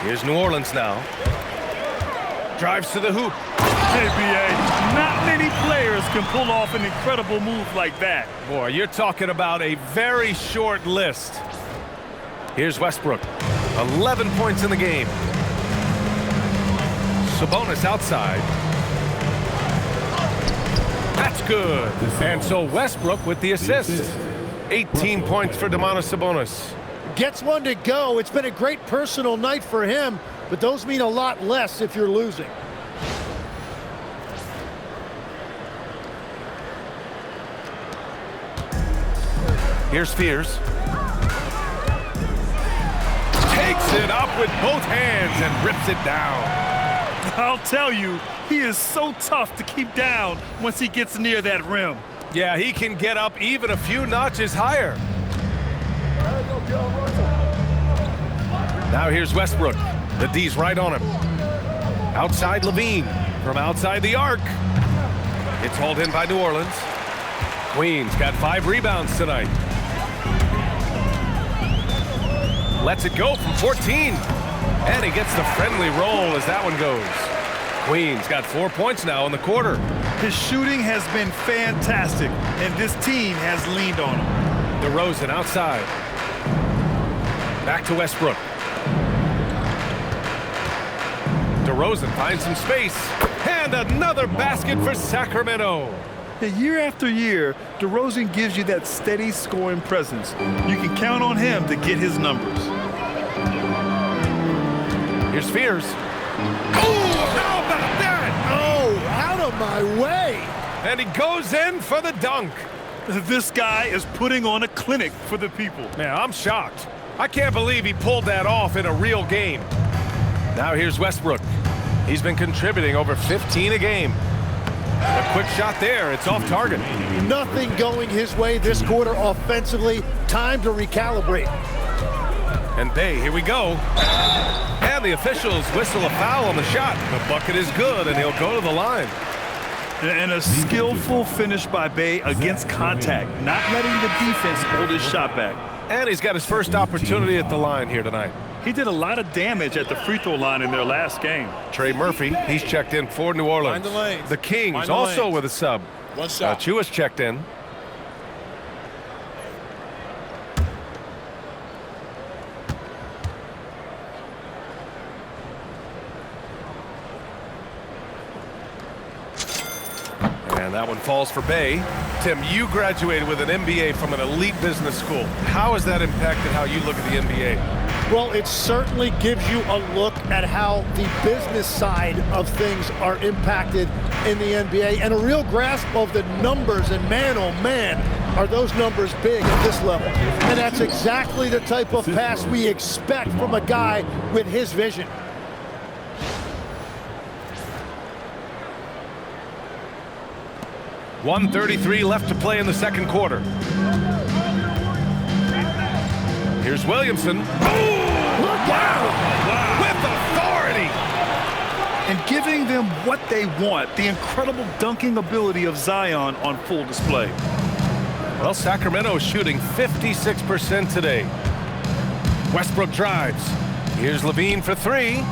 Speaker 8: Here's New Orleans now. Drives to the hoop.
Speaker 9: Hey, B.A., not many players can pull off an incredible move like that.
Speaker 8: Boy, you're talking about a very short list. Here's Westbrook. 11 points in the game. Sabonis outside. That's good. And so Westbrook with the assist. 18 points for Domantas Sabonis.
Speaker 10: Gets one to go. It's been a great personal night for him, but those mean a lot less if you're losing.
Speaker 8: Here's Fears. Takes it up with both hands and rips it down.
Speaker 9: I'll tell you, he is so tough to keep down once he gets near that rim.
Speaker 8: Yeah, he can get up even a few notches higher. Now here's Westbrook. The D's right on him. Outside Levine from outside the arc. It's hauled in by New Orleans. Queens got 5 rebounds tonight. Lets it go from 14. And he gets the friendly roll as that one goes. Queens got 4 points now in the quarter.
Speaker 9: His shooting has been fantastic, and this team has leaned on him.
Speaker 8: DeRozan outside. Back to Westbrook. DeRozan finds some space. And another basket for Sacramento.
Speaker 9: Year after year, DeRozan gives you that steady scoring presence. You can count on him to get his numbers.
Speaker 8: Here's Fears. Oh, how about that?
Speaker 10: Oh, out of my way.
Speaker 8: And he goes in for the dunk.
Speaker 9: This guy is putting on a clinic for the people.
Speaker 8: Man, I'm shocked. I can't believe he pulled that off in a real game. Now here's Westbrook. He's been contributing over 15 a game. A quick shot there. It's off target.
Speaker 10: Nothing going his way this quarter offensively. Time to recalibrate.
Speaker 8: And Bay, here we go. And the officials whistle a foul on the shot. The bucket is good, and he'll go to the line.
Speaker 9: And a skillful finish by Bay against contact, not letting the defense hold his shot back.
Speaker 8: And he's got his first opportunity at the line here tonight.
Speaker 9: He did a lot of damage at the free throw line in their last game.
Speaker 8: Trey Murphy, he's checked in for New Orleans.
Speaker 13: Find the lanes.
Speaker 8: The Kings
Speaker 13: Find the
Speaker 8: also
Speaker 13: lanes.
Speaker 8: with a sub.
Speaker 13: One shot.
Speaker 8: Chua's checked in. And that one falls for Bay. Tim, you graduated with an MBA from an elite business school. How has that impacted how you look at the NBA?
Speaker 10: Well, it certainly gives you a look at how the business side of things are impacted in the NBA and a real grasp of the numbers. And man, oh man, are those numbers big at this level. And that's exactly the type of pass we expect from a guy with his vision.
Speaker 8: .133 left to play in the second quarter. Here's Williamson. Wow! With authority!
Speaker 9: And giving them what they want, the incredible dunking ability of Zion on full display.
Speaker 8: Well, Sacramento is shooting 56% today. Westbrook drives. Here's Levine for three.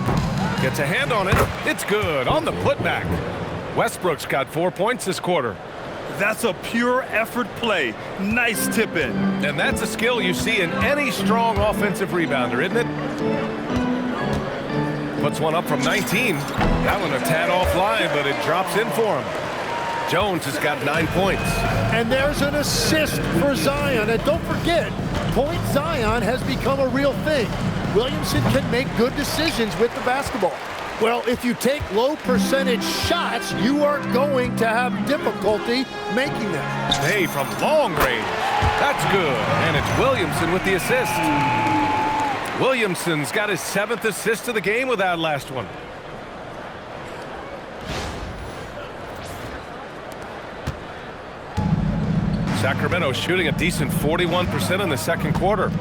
Speaker 8: Gets a hand on it. It's good on the putback. Westbrook's got 4 points this quarter.
Speaker 9: That's a pure effort play. Nice tip in.
Speaker 8: And that's a skill you see in any strong offensive rebounder, isn't it? Puts one up from 19. That one a tad offline, but it drops in for him. Jones has got 9 points.
Speaker 10: And there's an assist for Zion. And don't forget, Point Zion has become a real thing. Williamson can make good decisions with the basketball. Well, if you take low percentage shots, you are going to have difficulty making them.
Speaker 8: Hey, from long range. That's good. And it's Williamson with the assist. Williamson's got his 7th assist of the game with that last one. Sacramento shooting a decent 41% in the second quarter.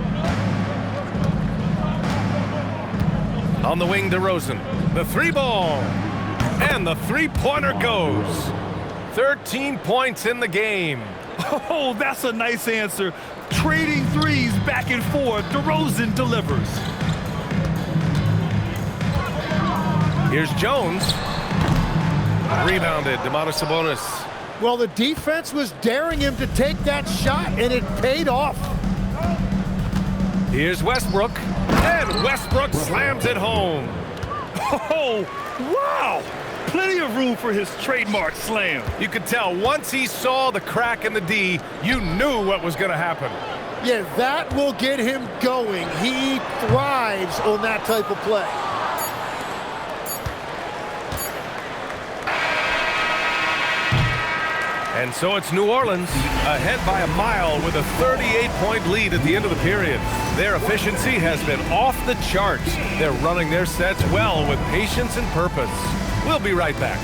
Speaker 8: On the wing, DeRozan. The three ball. And the three-pointer goes. 13 points in the game.
Speaker 9: Oh, that's a nice answer. Trading threes back and forth. DeRozan delivers.
Speaker 8: Here's Jones. Rebounded. Sabonis.
Speaker 10: Well, the defense was daring him to take that shot, and it paid off.
Speaker 8: Here's Westbrook. And Westbrook slams it home.
Speaker 9: Oh, wow! Plenty of room for his trademark slam.
Speaker 8: You could tell once he saw the crack in the D, you knew what was going to happen.
Speaker 10: Yeah, that will get him going. He thrives on that type of play.
Speaker 8: And so it's New Orleans ahead by a mile with a 38-point lead at the end of the period. Their efficiency has been off the charts. They're running their sets well with patience and purpose. We'll be right back.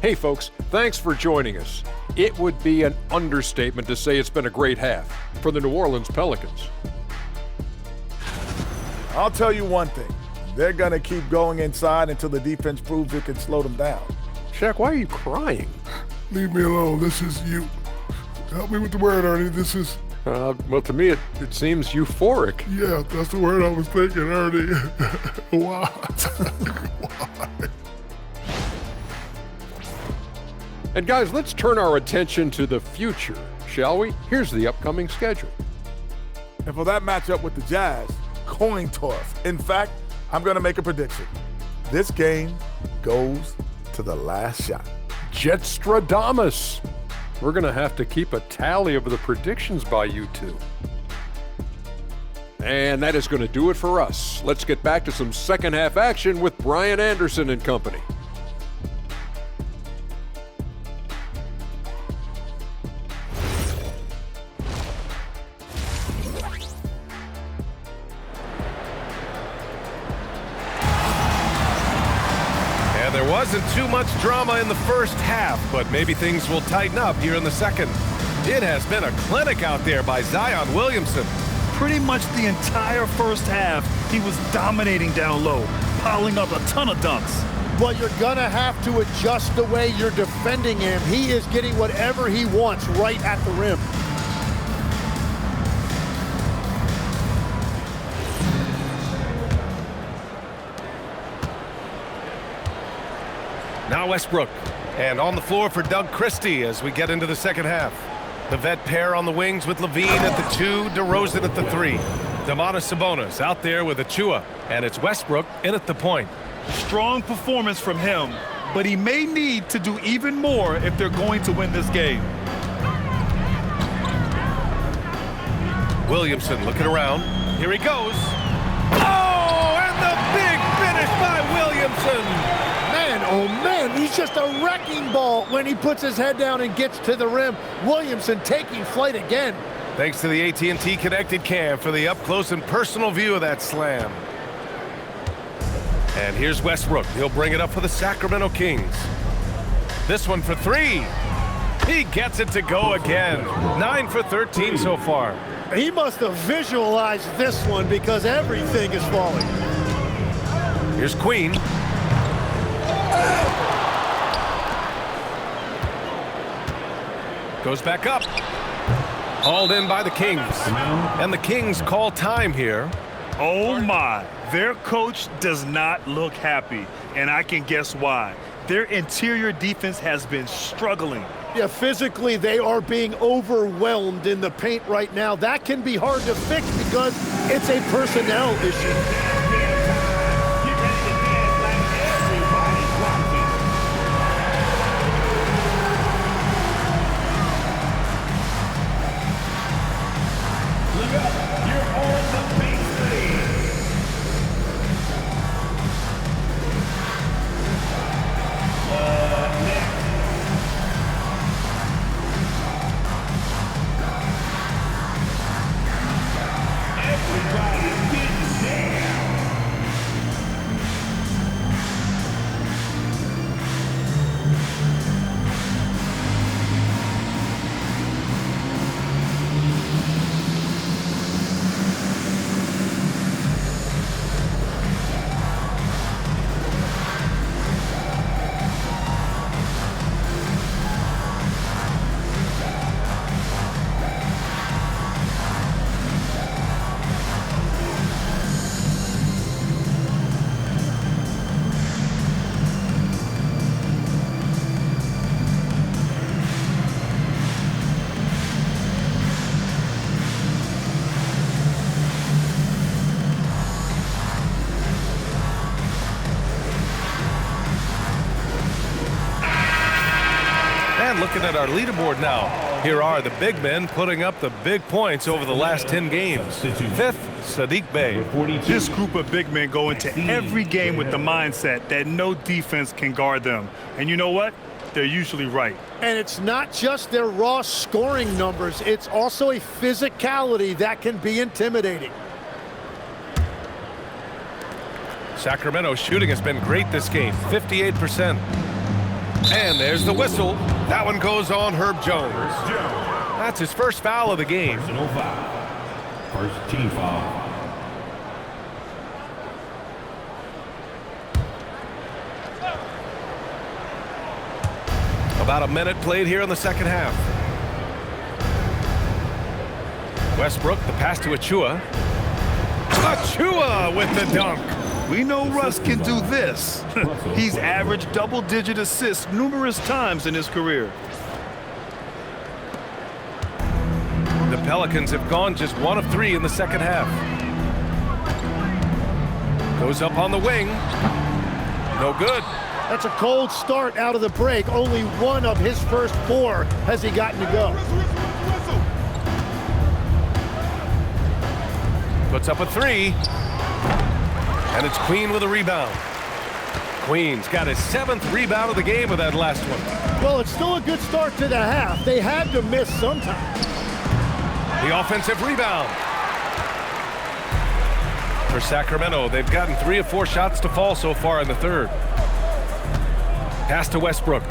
Speaker 14: Hey folks, thanks for joining us. It would be an understatement to say it's been a great half for the New Orleans Pelicans.
Speaker 15: I'll tell you one thing. They're going to keep going inside until the defense proves it can slow them down.
Speaker 14: Shaq, why are you crying?
Speaker 16: Leave me alone. This is you. Help me with the word, Ernie. This is
Speaker 14: Well, to me, it seems euphoric.
Speaker 15: Yeah, that's the word I was thinking, Ernie. Why?
Speaker 14: And guys, let's turn our attention to the future, shall we? Here's the upcoming schedule.
Speaker 15: And for that matchup with the Jazz, coin toss. In fact, I'm going to make a prediction. This game goes to the last shot.
Speaker 14: Jetstradamus. We're going to have to keep a tally of the predictions by you two. And that is going to do it for us. Let's get back to some second half action with Brian Anderson and company.
Speaker 8: There wasn't too much drama in the first half, but maybe things will tighten up here in the second. It has been a clinic out there by Zion Williamson.
Speaker 9: Pretty much the entire first half, he was dominating down low, piling up a ton of dunks.
Speaker 10: But you're going to have to adjust the way you're defending him. He is getting whatever he wants right at the rim.
Speaker 8: Now Westbrook, and on the floor for Doug Christie as we get into the second half. The vet pair on the wings with Levine at the 2, DeRozan at the 3. Domantas Sabonis out there with Achua, and it's Westbrook in at the point.
Speaker 9: Strong performance from him, but he may need to do even more if they're going to win this game.
Speaker 8: Williamson looking around. Here he goes. Oh, and the big finish by Williamson.
Speaker 10: Oh man, he's just a wrecking ball when he puts his head down and gets to the rim. Williamson taking flight again.
Speaker 8: Thanks to the AT&T Connected Cam for the up-close and personal view of that slam. And here's Westbrook. He'll bring it up for the Sacramento Kings. This one for 3. He gets it to go again. 9 for 13 so far.
Speaker 10: He must have visualized this one because everything is falling.
Speaker 8: Here's Queen. Goes back up. Hauled in by the Kings. And the Kings call time here.
Speaker 9: Oh my, their coach does not look happy, and I can guess why. Their interior defense has been struggling.
Speaker 10: Yeah, physically they are being overwhelmed in the paint right now. That can be hard to fix because it's a personnel issue.
Speaker 8: Looking at our leaderboard now. Here are the big men putting up the big points over the last 10 games. 5th, Sadiq Bey.
Speaker 9: This group of big men go into every game with the mindset that no defense can guard them. And you know what? They're usually right.
Speaker 10: And it's not just their raw scoring numbers. It's also a physicality that can be intimidating.
Speaker 8: Sacramento's shooting has been great this game, 58%. And there's the whistle. That one goes on Herb Jones. That's his first foul of the game.
Speaker 5: First team foul.
Speaker 8: About a minute played here in the second half. Westbrook, the pass to Achua. Achua with the dunk.
Speaker 9: We know Russ can do this. He's averaged double-digit assists numerous times in his career.
Speaker 8: The Pelicans have gone just 1 of 3 in the second half. Goes up on the wing. No good.
Speaker 10: That's a cold start out of the break. Only one of his first 4 has he gotten to go.
Speaker 8: Puts up a 3. And it's Queen with a rebound. Queen's got his 7th rebound of the game with that last one.
Speaker 10: Well, it's still a good start to the half. They had to miss sometime.
Speaker 8: The offensive rebound. For Sacramento, they've gotten 3 of 4 shots to fall so far in the third. Pass to Westbrook.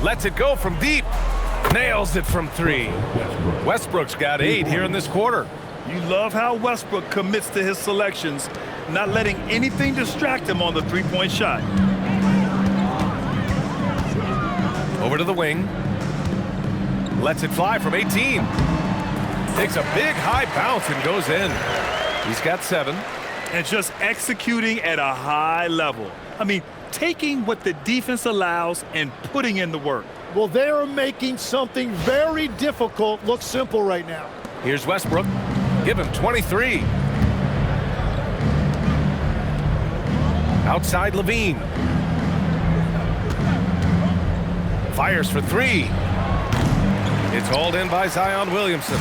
Speaker 8: Lets it go from deep. Nails it from 3. Westbrook's got 8 here in this quarter.
Speaker 9: You love how Westbrook commits to his selections, not letting anything distract him on the three-point shot.
Speaker 8: Over to the wing. Lets it fly from 18. Takes a big high bounce and goes in. He's got 7.
Speaker 9: And just executing at a high level. I mean, taking what the defense allows and putting in the work.
Speaker 10: Well, they're making something very difficult look simple right now.
Speaker 8: Here's Westbrook. Give him 23. Outside Levine. Fires for 3. It's hauled in by Zion Williamson.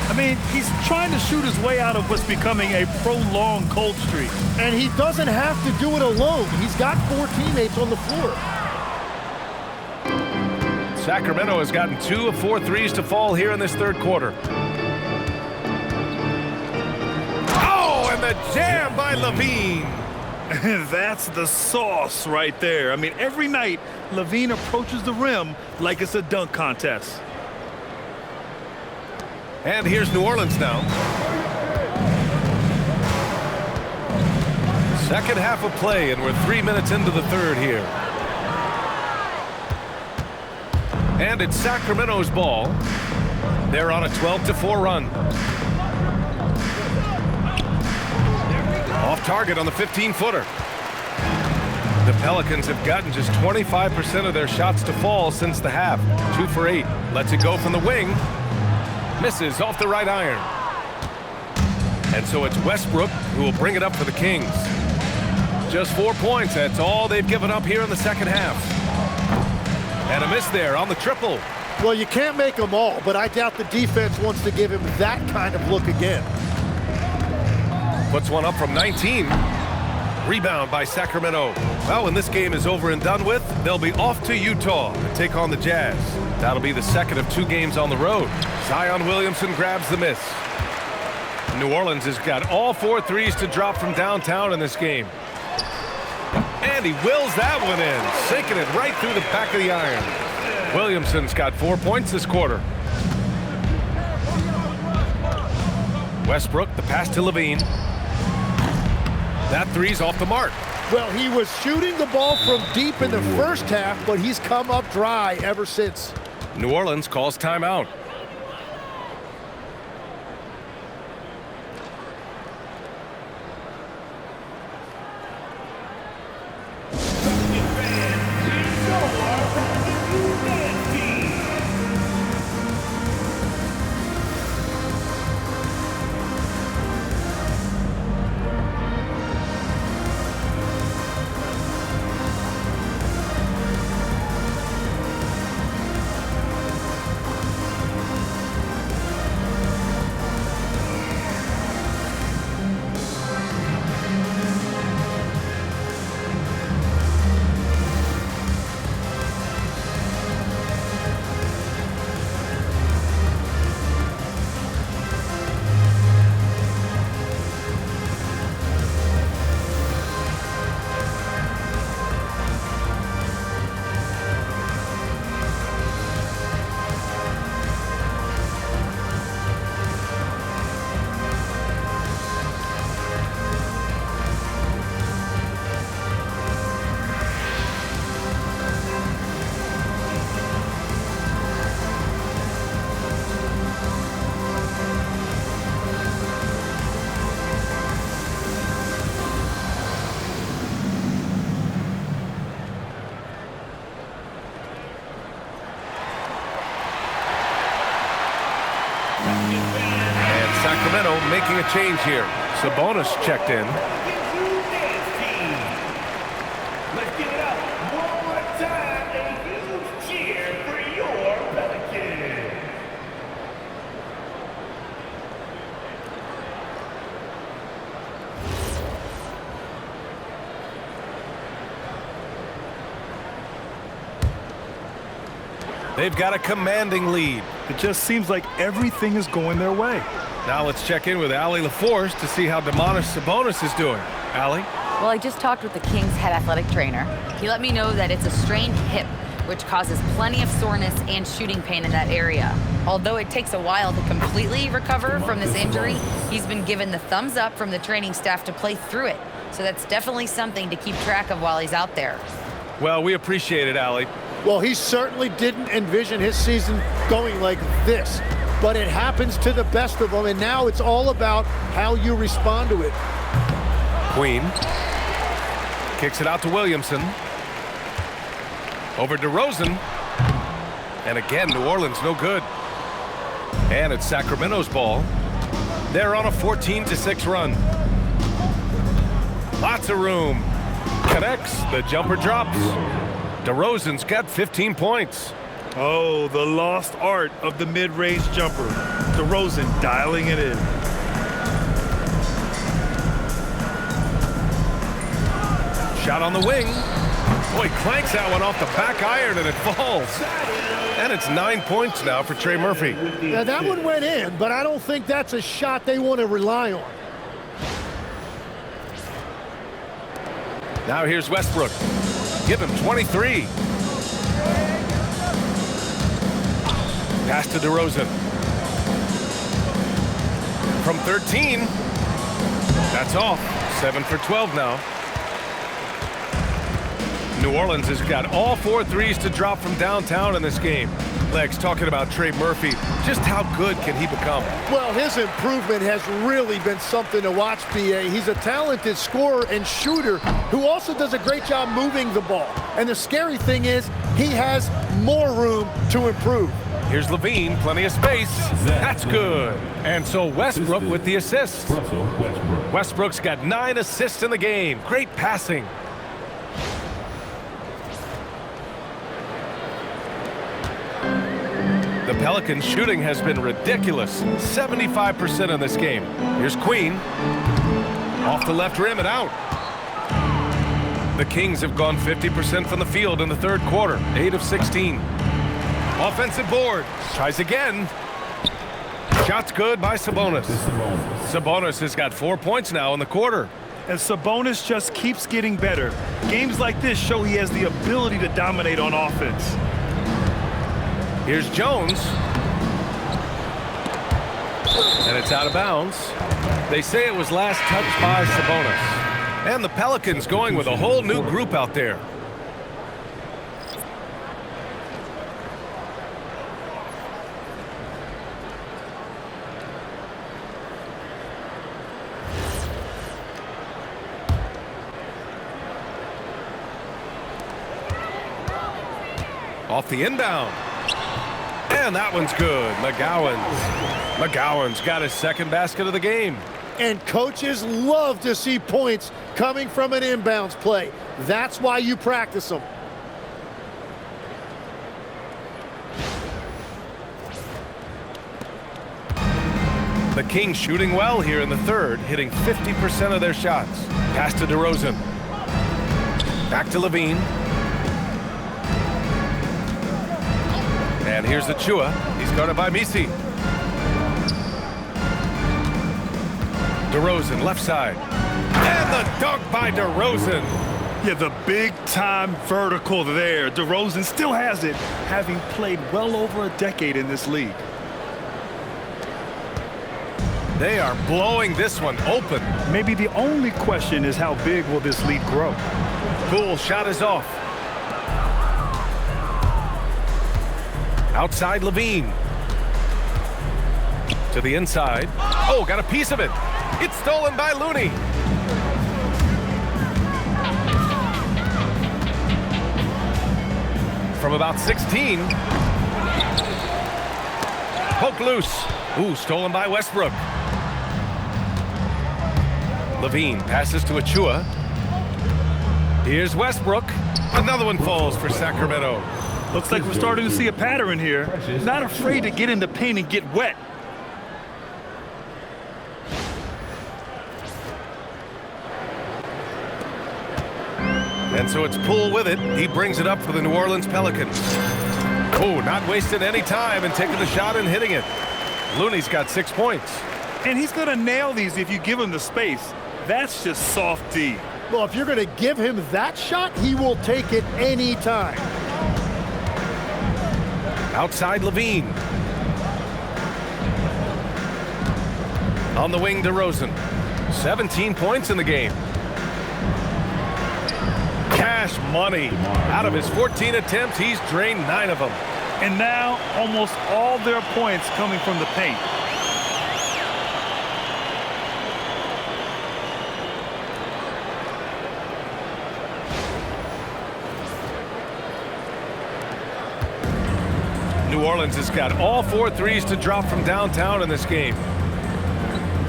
Speaker 9: I mean, he's trying to shoot his way out of what's becoming a prolonged cold streak.
Speaker 10: And he doesn't have to do it alone. He's got 4 teammates on the floor.
Speaker 8: Sacramento has gotten 2 of 4 threes to fall here in this third quarter. Oh, and the jam by Levine.
Speaker 9: That's the sauce right there. I mean, every night, Levine approaches the rim like it's a dunk contest.
Speaker 8: And here's New Orleans now. Second half of play, and we're 3 minutes into the third here. And it's Sacramento's ball. They're on a 12-4 run. Off target on the 15-footer. The Pelicans have gotten just 25% of their shots to fall since the half. 2 for 8. Lets it go from the wing. Misses off the right iron. And so it's Westbrook who will bring it up for the Kings. Just 4 points. That's all they've given up here in the second half. And a miss there on the triple.
Speaker 10: Well, you can't make them all, but I doubt the defense wants to give him that kind of look again.
Speaker 8: Puts one up from 19. Rebound by Sacramento. Well, when this game is over and done with, they'll be off to Utah to take on the Jazz. That'll be the second of 2 games on the road. Zion Williamson grabs the miss. New Orleans has got all 4 threes to drop from downtown in this game. And he wills that one in, sinking it right through the back of the iron. Williamson's got 4 points this quarter. Westbrook, the pass to Levine. That 3's off the mark.
Speaker 10: Well, he was shooting the ball from deep in the first half, but he's come up dry ever since.
Speaker 8: New Orleans calls timeout. change here. Sabonis checked in.
Speaker 5: Let's give it up one more time. A huge cheer for your Pelicans.
Speaker 8: They've got a commanding lead.
Speaker 9: It just seems like everything is going their way.
Speaker 8: Now let's check in with Allie LaForce to see how Sabonis is doing. Allie?
Speaker 12: Well, I just talked with the Kings head athletic trainer. He let me know that it's a strained hip, which causes plenty of soreness and shooting pain in that area. Although it takes a while to completely recover from this injury, he's been given the thumbs up from the training staff to play through it. So that's definitely something to keep track of while he's out there.
Speaker 8: Well, we appreciate it, Allie.
Speaker 10: Well, he certainly didn't envision his season going like this, but it happens to the best of them, and now it's all about how you respond to it.
Speaker 8: Queen kicks it out to Williamson. Over DeRozan. And again, New Orleans no good. And it's Sacramento's ball. They're on a 14-6 run. Lots of room. Connects. The jumper drops. DeRozan's got 15 points.
Speaker 9: Oh, the lost art of the mid-range jumper. DeRozan dialing it in.
Speaker 8: Shot on the wing. Boy, clanks that one off the back iron and it falls. And it's 9 points now for Trey Murphy.
Speaker 10: Now that one went in, but I don't think that's a shot they want to rely on.
Speaker 8: Now here's Westbrook. Give him 23. Pass to DeRozan. From 13. That's off. 7 for 12 now. New Orleans has got all 4 threes to drop from downtown in this game. Legs talking about Trey Murphy. Just how good can he become?
Speaker 10: Well, his improvement has really been something to watch, B.A. He's a talented scorer and shooter who also does a great job moving the ball. And the scary thing is he has more room to improve.
Speaker 8: Here's Levine, plenty of space. That's good. And so Westbrook with the assist. Westbrook's got 9 assists in the game. Great passing. The Pelicans' shooting has been ridiculous. 75% in this game. Here's Queen. Off the left rim and out. The Kings have gone 50% from the field in the third quarter. 8 of 16. Offensive board. Tries again. Shot's good by Sabonis. Sabonis has got 4 points now in the quarter.
Speaker 9: And Sabonis just keeps getting better. Games like this show he has the ability to dominate on offense.
Speaker 8: Here's Jones. And it's out of bounds. They say it was last touched by Sabonis. And the Pelicans going with a whole new group out there. Off the inbound. And that one's good. McGowan's got his second basket of the game.
Speaker 10: And coaches love to see points coming from an inbounds play. That's why you practice them.
Speaker 8: The Kings shooting well here in the third, hitting 50% of their shots. Pass to DeRozan. Back to Levine. And here's Achua. He's guarded by Misi. DeRozan, left side. And the dunk by DeRozan.
Speaker 9: Yeah, the big-time vertical there. DeRozan still has it, having played well over a decade in this league.
Speaker 8: They are blowing this one open.
Speaker 9: Maybe the only question is how big will this lead grow?
Speaker 8: Cool, shot is off. Outside Levine. To the inside. Oh, got a piece of it. It's stolen by Looney. From about 16. Poke loose. Ooh, stolen by Westbrook. Levine passes to Achua. Here's Westbrook. Another one falls for Sacramento.
Speaker 9: Looks like we're starting to see a pattern here. Not afraid to get in the paint and get wet.
Speaker 8: And so it's Poole with it. He brings it up for the New Orleans Pelicans. Oh, not wasting any time and taking the shot and hitting it. Looney's got 6 points.
Speaker 9: And he's going to nail these if you give him the space. That's just soft D.
Speaker 10: Well, if you're going to give him that shot, he will take it any time.
Speaker 8: Outside Levine. On the wing, DeRozan. 17 points in the game. Cash money. Out of his 14 attempts, he's drained 9 of them.
Speaker 9: And now almost all their points coming from the paint.
Speaker 8: New Orleans has got all 4 threes to drop from downtown in this game.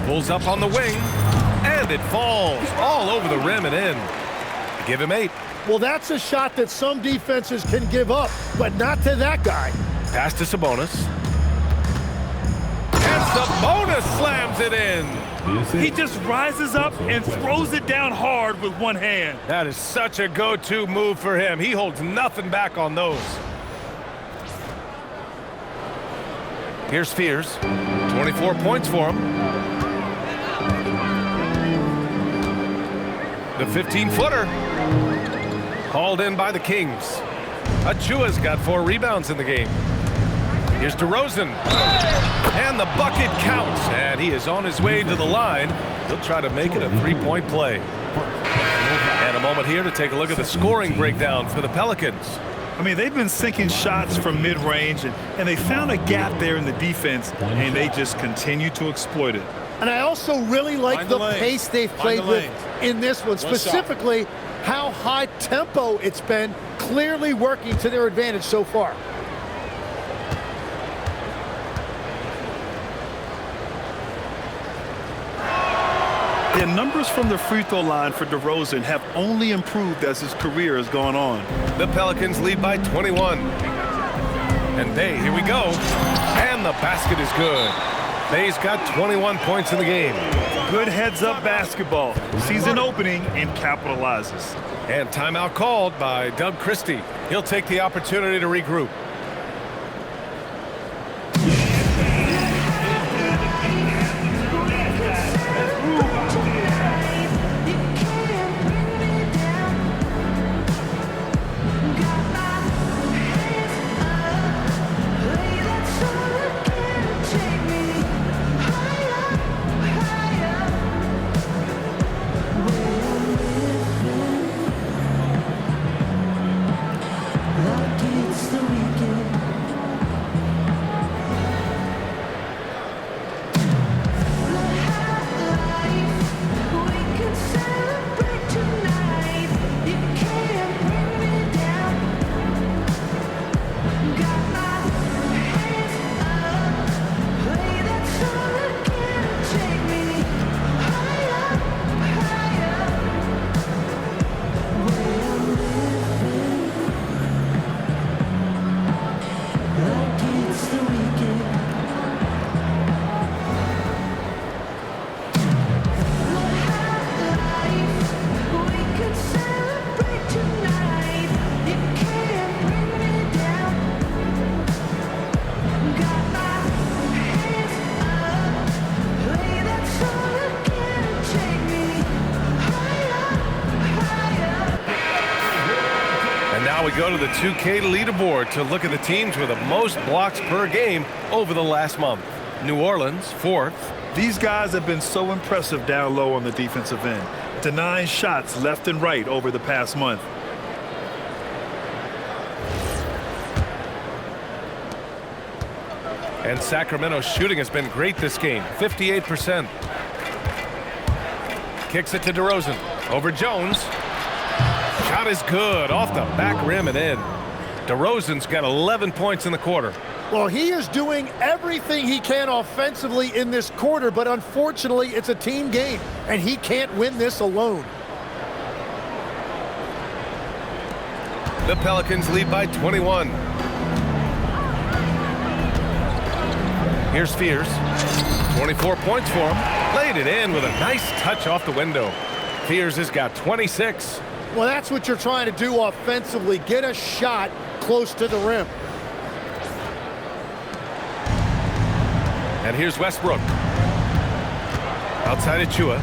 Speaker 8: Pulls up on the wing, and it falls all over the rim and in. Give him 8.
Speaker 10: Well, that's a shot that some defenses can give up, but not to that guy.
Speaker 8: Pass to Sabonis. And Sabonis slams it in.
Speaker 9: He just rises up and throws it down hard with one hand.
Speaker 8: That is such a go-to move for him. He holds nothing back on those. Here's Fears. 24 points for him. The 15-footer. Hauled in by the Kings. Achua's got 4 rebounds in the game. Here's DeRozan. And the bucket counts. And he is on his way to the line. He'll try to make it a 3-point play. And a moment here to take a look at the scoring breakdown for the Pelicans.
Speaker 9: I mean, they've been sinking shots from mid-range, and they found a gap there in the defense, and they just continue to exploit it.
Speaker 10: And I also really like the pace they've played with in this one, specifically how high tempo it's been, clearly working to their advantage so far.
Speaker 9: The numbers from the free throw line for DeRozan have only improved as his career has gone on.
Speaker 8: The Pelicans lead by 21. And Bay, here we go. And the basket is good. Bay's got 21 points in the game.
Speaker 9: Good heads-up basketball. Sees an opening and capitalizes.
Speaker 8: And timeout called by Doug Christie. He'll take the opportunity to regroup. Now we go to the 2K leaderboard to look at the teams with the most blocks per game over the last month. New Orleans, 4th.
Speaker 9: These guys have been so impressive down low on the defensive end, denying shots left and right over the past month.
Speaker 8: And Sacramento's shooting has been great this game, 58%. Kicks it to DeRozan. Over Jones. Shot is good, off the back rim and in. DeRozan's got 11 points in the quarter.
Speaker 10: Well, he is doing everything he can offensively in this quarter, but unfortunately, it's a team game, and he can't win this alone.
Speaker 8: The Pelicans lead by 21. Here's Fears. 24 points for him. Laid it in with a nice touch off the window. Fears has got 26.
Speaker 10: Well, that's what you're trying to do offensively. Get a shot close to the rim.
Speaker 8: And here's Westbrook. Outside Achua.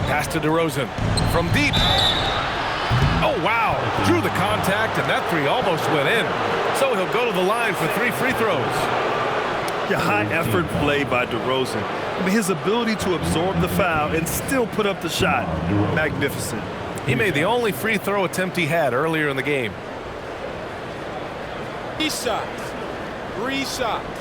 Speaker 8: Pass to DeRozan. From deep. Oh, wow. Drew the contact, and that three almost went in. So he'll go to the line for 3 free throws.
Speaker 9: Yeah, high-effort play by DeRozan. I mean, his ability to absorb the foul and still put up the shot, magnificent.
Speaker 8: He made the only free throw attempt he had earlier in the game.
Speaker 13: 3 shots. 3 shots.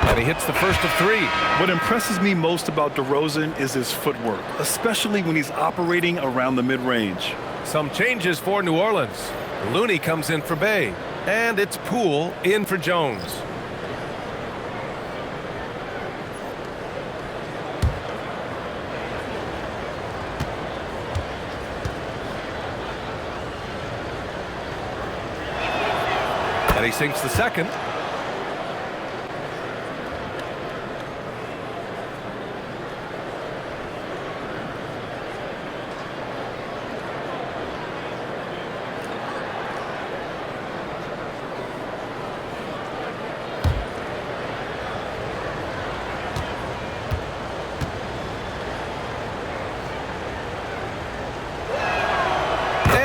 Speaker 8: And he hits the first of 3.
Speaker 9: What impresses me most about DeRozan is his footwork, especially when he's operating around the mid-range.
Speaker 8: Some changes for New Orleans. Looney comes in for Bay. And it's Poole in for Jones. And he sinks the second.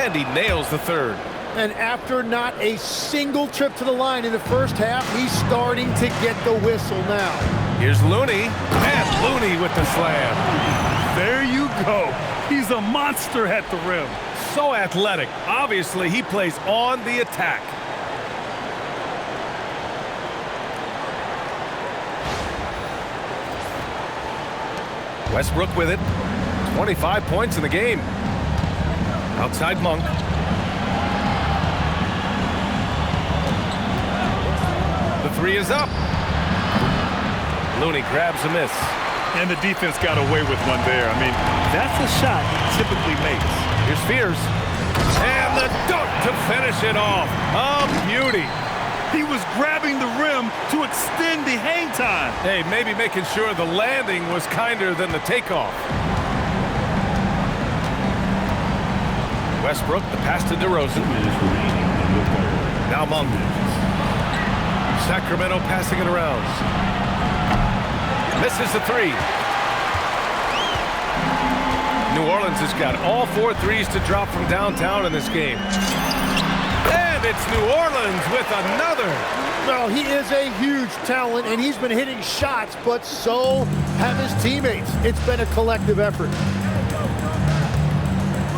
Speaker 8: And he nails the third.
Speaker 10: And after not a single trip to the line in the first half, he's starting to get the whistle now.
Speaker 8: Here's Looney, and Looney with the slam.
Speaker 9: There you go. He's a monster at the rim.
Speaker 8: So athletic. Obviously, he plays on the attack. Westbrook with it. 25 points in the game. Outside Monk. The three is up. Looney grabs a miss.
Speaker 9: And the defense got away with one there. I mean, that's a shot he typically makes.
Speaker 8: Here's Fears. And the dunk to finish it off. A beauty.
Speaker 9: He was grabbing the rim to extend the hang time.
Speaker 8: Hey, maybe making sure the landing was kinder than the takeoff. Westbrook, the pass to DeRozan. Now Monk. Sacramento passing it around. Misses the three. New Orleans has got all 4 threes to drop from downtown in this game. And it's New Orleans with another.
Speaker 10: Well, he is a huge talent, and he's been hitting shots, but so have his teammates. It's been a collective effort.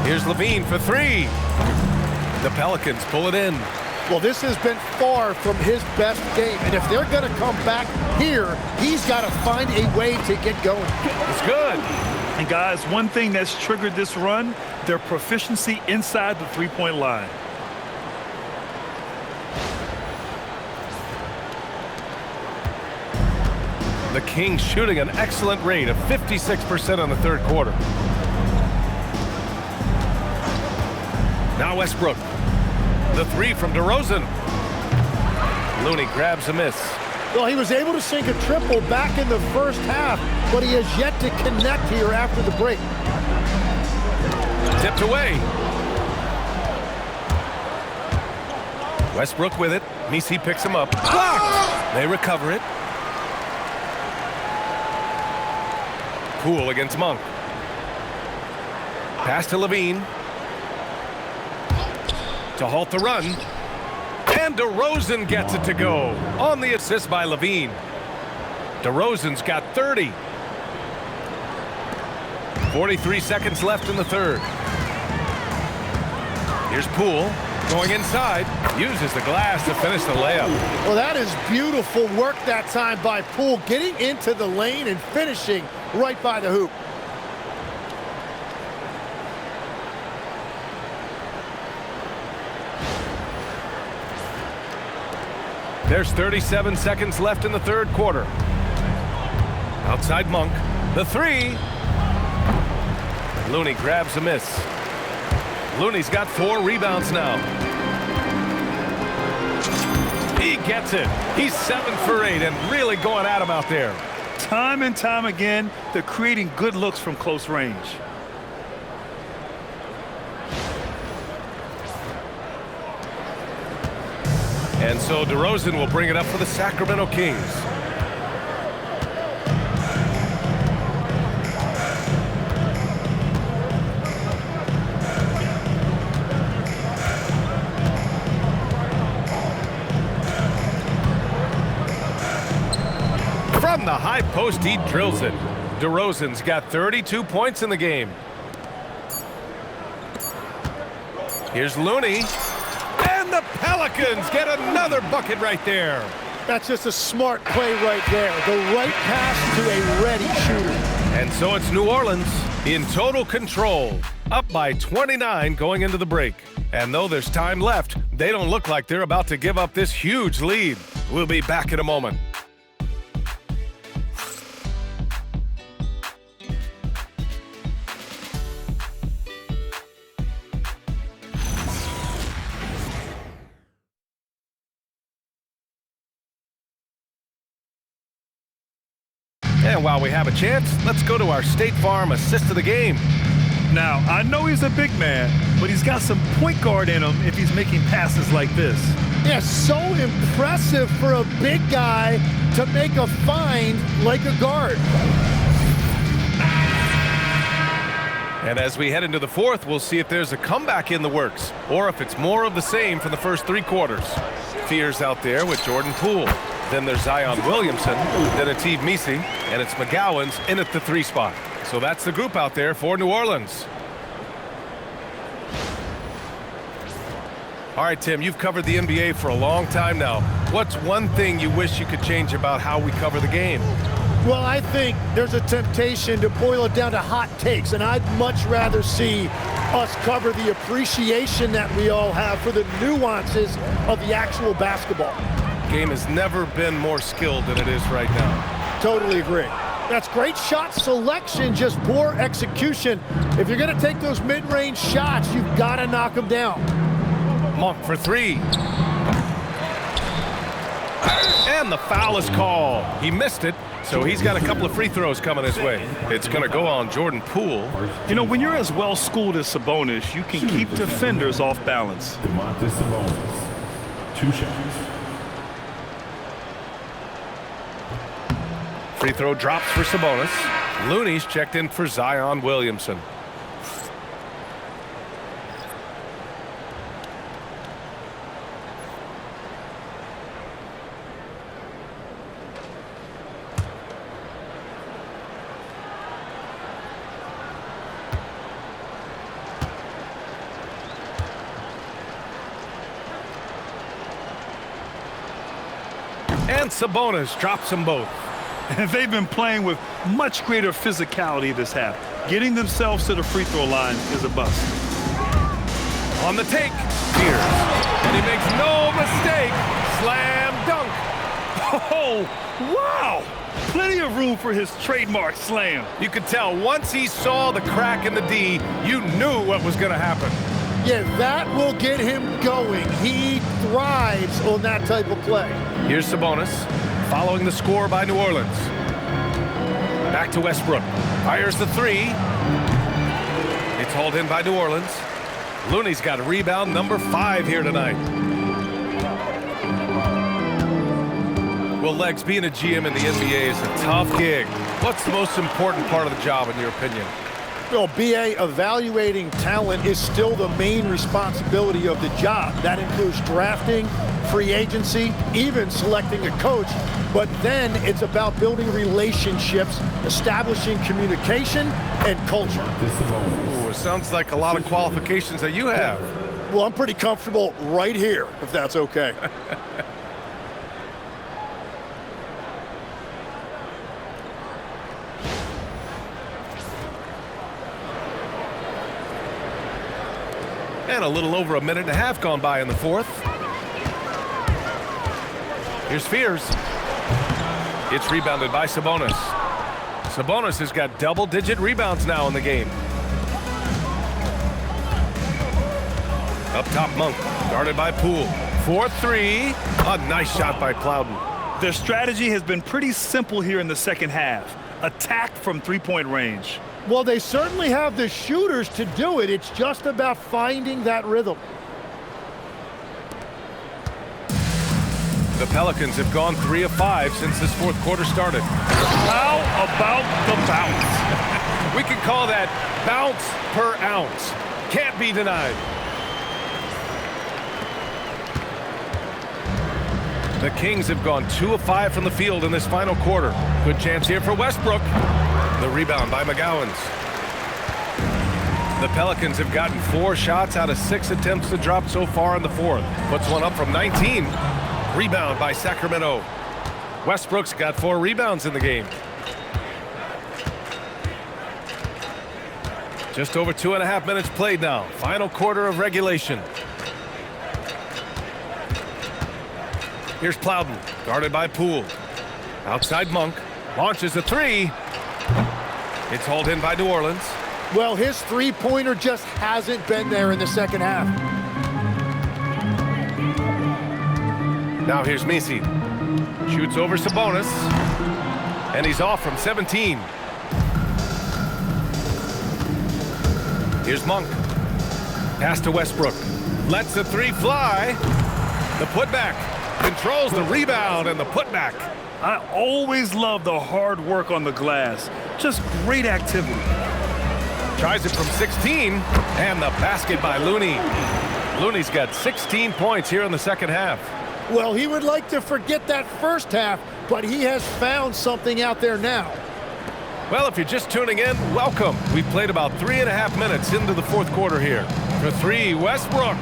Speaker 8: Here's Levine for 3. The Pelicans pull it in.
Speaker 10: Well, this has been far from his best game, and if they're going to come back here, he's got to find a way to get going.
Speaker 8: It's good.
Speaker 9: And guys, one thing that's triggered this run, their proficiency inside the three-point line.
Speaker 8: The Kings shooting an excellent rate of 56% in the third quarter. Now Westbrook. The three from DeRozan. Looney grabs a miss.
Speaker 10: Well, he was able to sink a triple back in the first half, but he has yet to connect here after the break.
Speaker 8: Tipped away. Westbrook with it. Messi picks him up. Blocked! They recover it. Poole against Monk. Pass to Levine. To halt the run. And DeRozan gets it to go. On the assist by Levine. DeRozan's got 30. 43 seconds left in the third. Here's Poole. Going inside, uses the glass to finish the layup.
Speaker 10: Well, that is beautiful work that time by Poole, getting into the lane and finishing right by the hoop.
Speaker 8: There's 37 seconds left in the third quarter. Outside Monk, the three. Looney grabs a miss. Looney's got 4 rebounds now. He gets it. He's 7 for 8 and really going at him out there.
Speaker 9: Time and time again, they're creating good looks from close range.
Speaker 8: And so DeRozan will bring it up for the Sacramento Kings. From the high post, he drills it. DeRozan's got 32 points in the game. Here's Looney. And the Pelicans get another bucket right there.
Speaker 10: That's just a smart play right there. The right pass to a ready shooter.
Speaker 8: And so it's New Orleans in total control, up by 29 going into the break. And though there's time left, they don't look like they're about to give up this huge lead. We'll be back in a moment. And while we have a chance, let's go to our State Farm assist of the game.
Speaker 9: Now, I know he's a big man, but he's got some point guard in him if he's making passes like this.
Speaker 10: Yeah, so impressive for a big guy to make a find like a guard.
Speaker 8: And as we head into the fourth, we'll see if there's a comeback in the works or if it's more of the same from the first 3 quarters. Fears out there with Jordan Poole. Then there's Zion Williamson, then Ateev Misi, and it's McGowan's in at the 3 spot. So that's the group out there for New Orleans. All right, Tim, you've covered the NBA for a long time now. What's one thing you wish you could change about how we cover the game?
Speaker 10: Well, I think there's a temptation to boil it down to hot takes, and I'd much rather see us cover the appreciation that we all have for the nuances of the actual basketball.
Speaker 8: Game has never been more skilled than it is right now.
Speaker 10: Totally agree. That's great shot selection, just poor execution. If you're going to take those mid-range shots, you've got to knock them down.
Speaker 8: Monk for 3. And the foul is called. He missed it, so he's got a couple of free throws coming his way. It's going to go on Jordan Poole.
Speaker 9: You know, when you're as well schooled as Sabonis, you can keep defenders off balance.
Speaker 5: Sabonis, 2 shots.
Speaker 8: Free throw drops for Sabonis. Looney's checked in for Zion Williamson. And Sabonis drops them both.
Speaker 9: And they've been playing with much greater physicality this half. Getting themselves to the free throw line is a bust.
Speaker 8: On the take, Pierce. And he makes no mistake. Slam dunk.
Speaker 9: Oh, wow. Plenty of room for his trademark slam.
Speaker 8: You could tell once he saw the crack in the D, you knew what was going to happen.
Speaker 10: Yeah, that will get him going. He thrives on that type of play.
Speaker 8: Here's Sabonis, following the score by New Orleans. Back to Westbrook. Fires the 3. It's hauled in by New Orleans. Looney's got rebound number 5 here tonight. Well, Legs, being a GM in the NBA is a tough gig. What's the most important part of the job, in your opinion?
Speaker 10: Well, BA, evaluating talent is still the main responsibility of the job. That includes drafting, free agency, even selecting a coach. But then it's about building relationships, establishing communication, and culture.
Speaker 8: Ooh, it sounds like a lot of qualifications that you have.
Speaker 10: Well, I'm pretty comfortable right here, if that's okay.
Speaker 8: And a little over a minute and a half gone by in the fourth. Here's Fears. It's rebounded by Sabonis. Sabonis has got double-digit rebounds now in the game. Up top, Monk, guarded by Poole. 4-3, a nice shot by Plowden.
Speaker 9: Their strategy has been pretty simple here in the second half. Attack from three-point range.
Speaker 10: Well, they certainly have the shooters to do it. It's just about finding that rhythm.
Speaker 8: The Pelicans have gone 3 of 5 since this fourth quarter started.
Speaker 9: How about the bounce?
Speaker 8: We can call that bounce per ounce. Can't be denied. The Kings have gone 2 of 5 from the field in this final quarter. Good chance here for Westbrook. The rebound by McGowans. The Pelicans have gotten 4 shots out of 6 attempts to drop so far in the fourth. Puts one up from 19. Rebound by Sacramento. Westbrook's got 4 rebounds in the game. Just over 2.5 minutes played now. Final quarter of regulation. Here's Plowden, guarded by Poole. Outside Monk, launches a 3. It's hauled in by New Orleans.
Speaker 10: Well, his three-pointer just hasn't been there in the second half.
Speaker 8: Now here's Messi. Shoots over Sabonis. And he's off from 17. Here's Monk. Pass to Westbrook. Lets the 3 fly. The putback. Controls the rebound and the putback.
Speaker 9: I always love the hard work on the glass. Just great activity.
Speaker 8: Tries it from 16, and the basket by Looney. Looney's got 16 points here in the second half.
Speaker 10: Well, he would like to forget that first half, but he has found something out there now.
Speaker 8: Well, if you're just tuning in, welcome. We've played about 3.5 minutes into the fourth quarter here. For 3, Westbrook.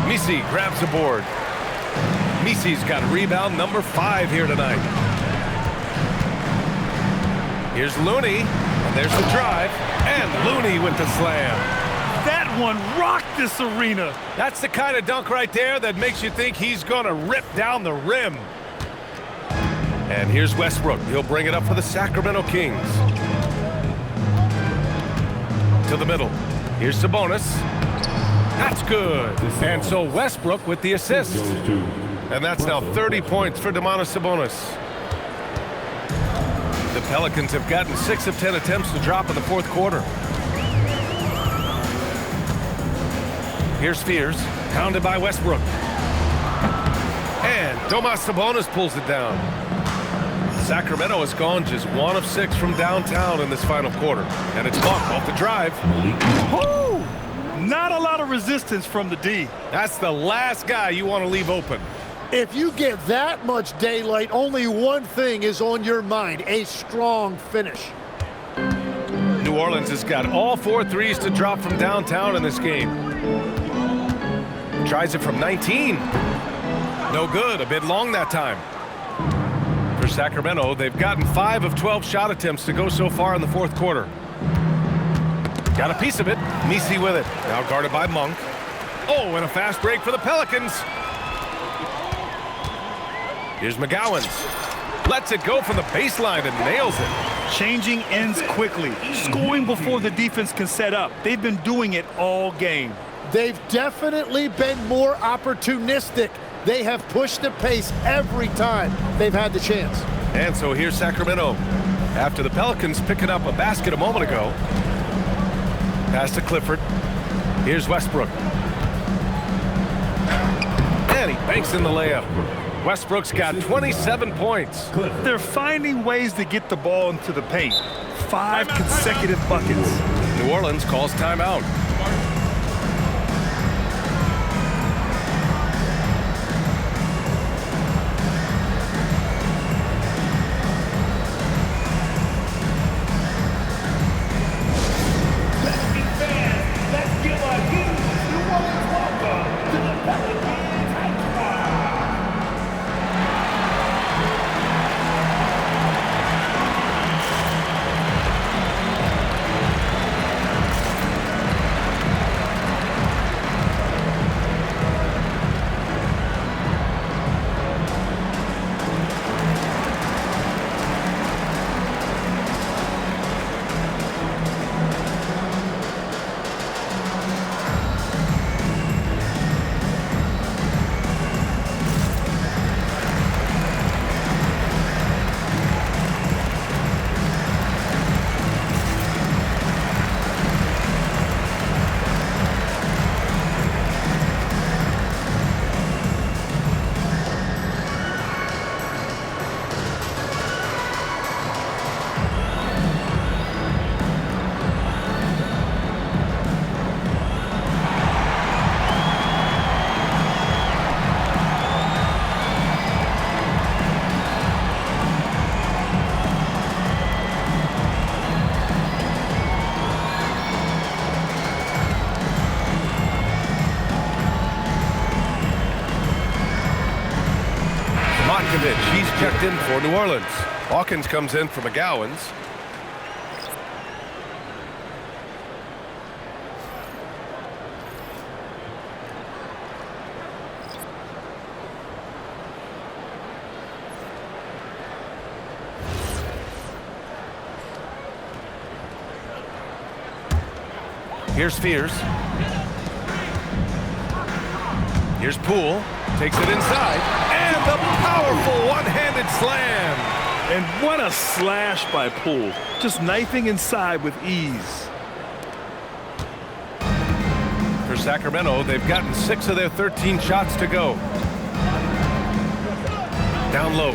Speaker 8: Messi grabs the board. Messi's got rebound number 5 here tonight. Here's Looney, and there's the drive, and Looney with the slam.
Speaker 9: That one rocked this arena.
Speaker 8: That's the kind of dunk right there that makes you think he's going to rip down the rim. And here's Westbrook. He'll bring it up for the Sacramento Kings. To the middle. Here's Sabonis. That's good. And so Westbrook with the assist. And that's now 30 points for Domantas Sabonis. The Pelicans have gotten 6 of 10 attempts to drop in the fourth quarter. Here's Fears, pounded by Westbrook. And Domantas Sabonis pulls it down. Sacramento has gone just 1 of 6 from downtown in this final quarter. And it's Monk off the drive.
Speaker 9: Woo! Not a lot of resistance from the D.
Speaker 8: That's the last guy you want to leave open.
Speaker 10: If you get that much daylight, only one thing is on your mind: a strong finish.
Speaker 8: New Orleans has got all 4 threes to drop from downtown in this game. Tries it from 19. No good, a bit long that time. For Sacramento, they've gotten 5 of 12 shot attempts to go so far in the fourth quarter. Got a piece of it. Messi with it. Now guarded by Monk. Oh, and a fast break for the Pelicans. Here's McGowans. Lets it go from the baseline and nails it.
Speaker 9: Changing ends quickly. Scoring before the defense can set up. They've been doing it all game.
Speaker 10: They've definitely been more opportunistic. They have pushed the pace every time they've had the chance.
Speaker 8: And so here's Sacramento. After the Pelicans picking up a basket a moment ago. Pass to Clifford. Here's Westbrook. And he banks in the layup. Westbrook's got 27 points.
Speaker 9: They're finding ways to get the ball into the paint. 5 consecutive buckets.
Speaker 8: New Orleans calls timeout.
Speaker 5: Let's give our New Orleans
Speaker 8: He's checked in for New Orleans. Hawkins comes in for McGowan's. Here's Fears. Here's Poole. Takes it inside. And the powerful one-handed slam.
Speaker 9: And what a slash by Poole. Just knifing inside with ease.
Speaker 8: For Sacramento, they've gotten 6 of their 13 shots to go. Down low.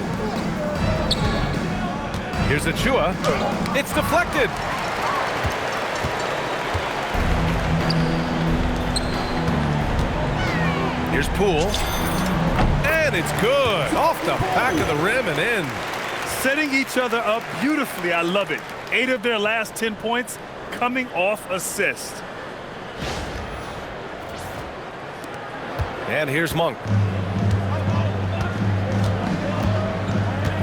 Speaker 8: Here's Achua. It's deflected. Here's Poole. And it's good. Off the back of the rim and in.
Speaker 9: Setting each other up beautifully. I love it. 8 of their last 10 points coming off assist.
Speaker 8: And here's Monk.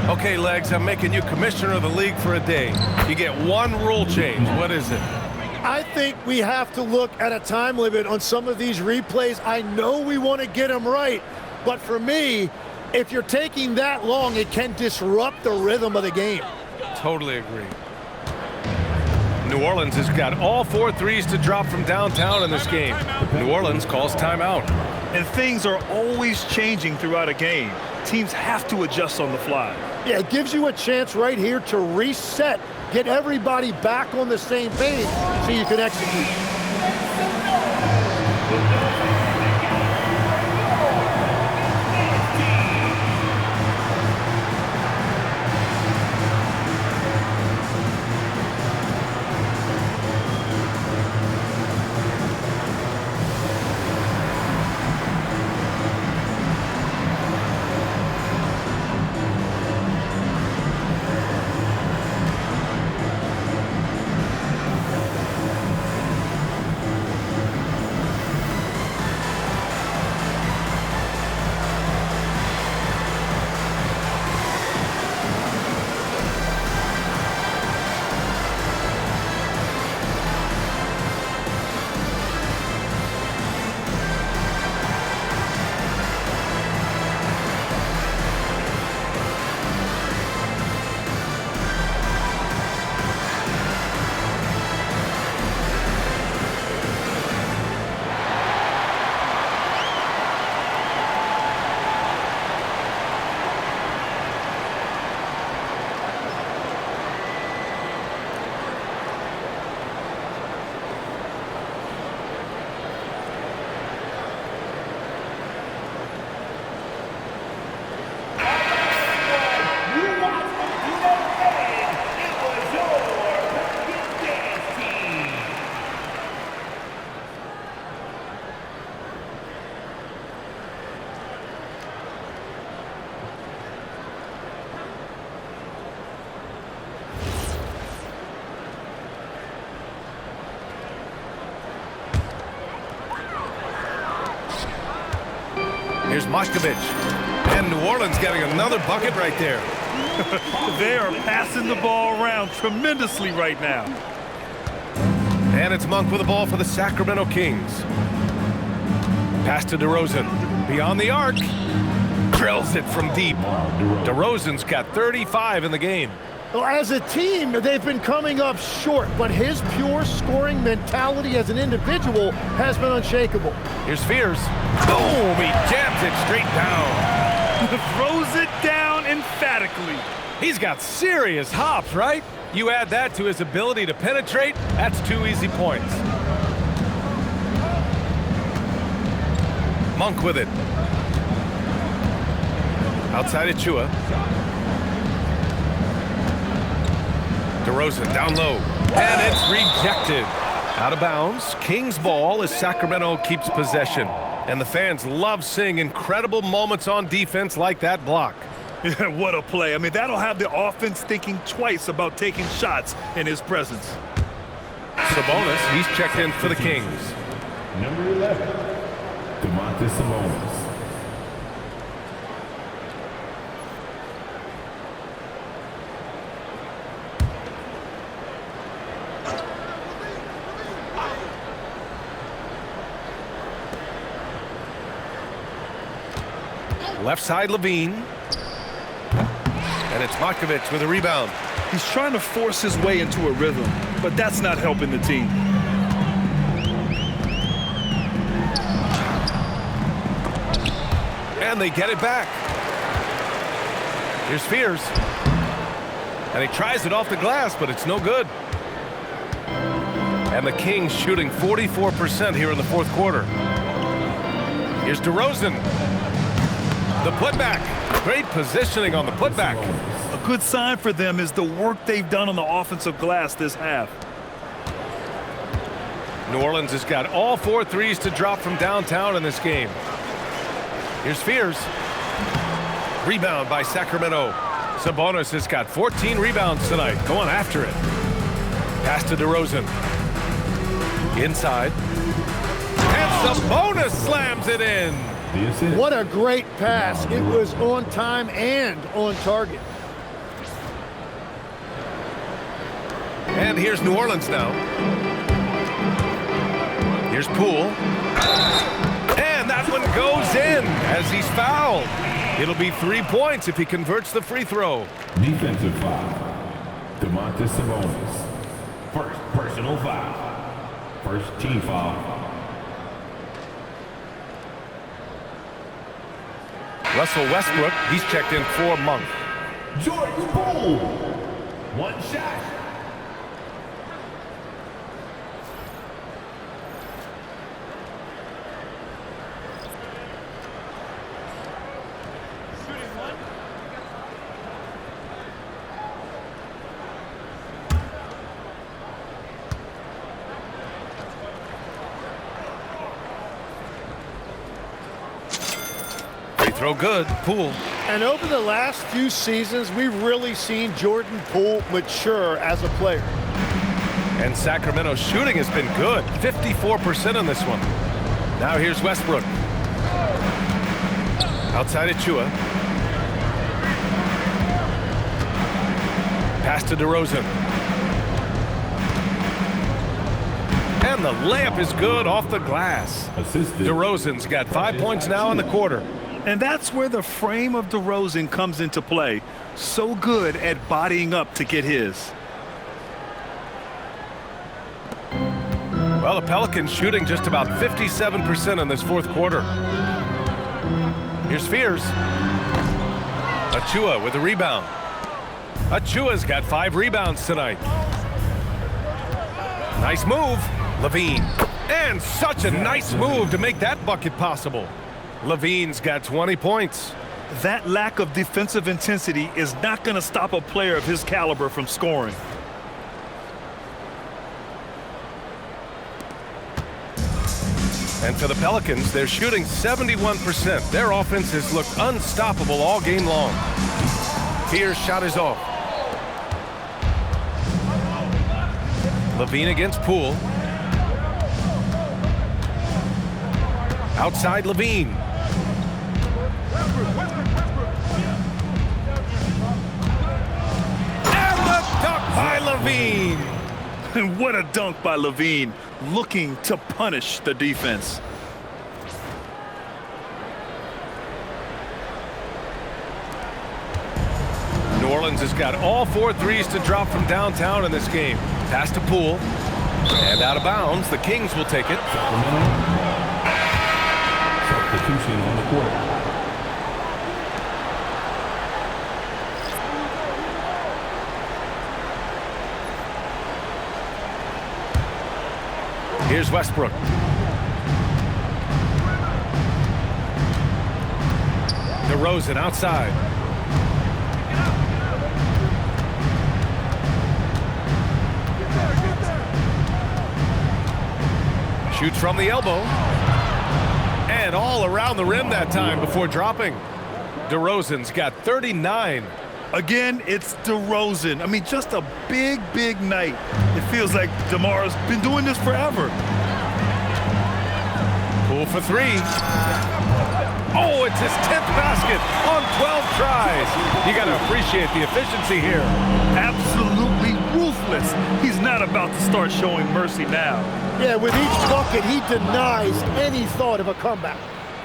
Speaker 8: Okay, Legs, I'm making you commissioner of the league for a day. You get one rule change. What is it?
Speaker 10: I think we have to look at a time limit on some of these replays. I know we want to get them right, but for me, if you're taking that long, it can disrupt the rhythm of the game.
Speaker 8: Totally agree. New Orleans has got all 4 threes to drop from downtown in this game. New Orleans calls timeout.
Speaker 9: And things are always changing throughout a game. Teams have to adjust on the fly.
Speaker 10: Yeah, it gives you a chance right here to reset, get everybody back on the same page so you can execute.
Speaker 8: Here's Moshkovich. And New Orleans getting another bucket right there.
Speaker 9: They are passing the ball around tremendously right now.
Speaker 8: And it's Monk with the ball for the Sacramento Kings. Pass to DeRozan. Beyond the arc. Drills it from deep. DeRozan's got 35 in the game.
Speaker 10: Well, as a team, they've been coming up short, but his pure scoring mentality as an individual has been unshakable.
Speaker 8: Here's Fears. Boom! He jams it straight down.
Speaker 9: Throws it down emphatically.
Speaker 8: He's got serious hops, right? You add that to his ability to penetrate, that's 2 easy points. Monk with it. Outside Achua. DeRozan down low. And it's rejected. Out of bounds. Kings ball as Sacramento keeps possession. And the fans love seeing incredible moments on defense like that block.
Speaker 9: Yeah, what a play. I mean, that'll have the offense thinking twice about taking shots in his presence.
Speaker 8: Sabonis, he's checked in for the Kings.
Speaker 5: Number 11, DeMontis Sabonis.
Speaker 8: Left side, Levine. And it's Moshkovich with a rebound.
Speaker 9: He's trying to force his way into a rhythm, but that's not helping the team.
Speaker 8: And they get it back. Here's Fears. And he tries it off the glass, but it's no good. And the Kings shooting 44% here in the fourth quarter. Here's DeRozan. The putback. Great positioning on the putback.
Speaker 9: A good sign for them is the work they've done on the offensive glass this half.
Speaker 8: New Orleans has got all 4 threes to drop from downtown in this game. Here's Fears. Rebound by Sacramento. Sabonis has got 14 rebounds tonight. Going after it. Pass to DeRozan. Inside. And Sabonis slams it in.
Speaker 10: What a great pass. It was on time and on target.
Speaker 8: And here's New Orleans now. Here's Poole. And that one goes in as he's fouled. It'll be 3 points if he converts the free throw.
Speaker 5: Defensive foul. DeMontis Sabonis. First personal foul. First team foul.
Speaker 8: Russell Westbrook, he's checked in for Monk.
Speaker 5: Jordan Poole. One shot.
Speaker 8: Throw good, Poole.
Speaker 10: And over the last few seasons, we've really seen Jordan Poole mature as a player.
Speaker 8: And Sacramento's shooting has been good, 54% on this one. Now here's Westbrook. Outside Achua. Pass to DeRozan. And the layup is good off the glass.
Speaker 5: Assisted.
Speaker 8: DeRozan's got 5 points now in the quarter.
Speaker 9: And that's where the frame of DeRozan comes into play. So good at bodying up to get his.
Speaker 8: Well, the Pelicans shooting just about 57% in this fourth quarter. Here's Fears. Achua with a rebound. Achua's got 5 rebounds tonight. Nice move. Levine. And such a nice move to make that bucket possible. Levine's got 20 points.
Speaker 9: That lack of defensive intensity is not going to stop a player of his caliber from scoring.
Speaker 8: And for the Pelicans, they're shooting 71%. Their offense has looked unstoppable all game long. Fears' shot is off. Levine against Poole. Outside Levine. Levine.
Speaker 9: And what a dunk by Levine, looking to punish the defense.
Speaker 8: New Orleans has got all 4 threes to drop from downtown in this game. Pass to Poole. And out of bounds. The Kings will take it.
Speaker 5: Substitution on the court.
Speaker 8: Here's Westbrook. DeRozan outside. Shoots from the elbow. And all around the rim that time before dropping. DeRozan's got 39.
Speaker 9: Again, it's DeRozan. I mean, just a big, big night. It feels like DeMar's been doing this forever.
Speaker 8: Poole for 3. Oh, it's his 10th basket on 12 tries. You got to appreciate the efficiency here.
Speaker 9: Absolutely ruthless. He's not about to start showing mercy now.
Speaker 10: Yeah, with each bucket, he denies any thought of a comeback.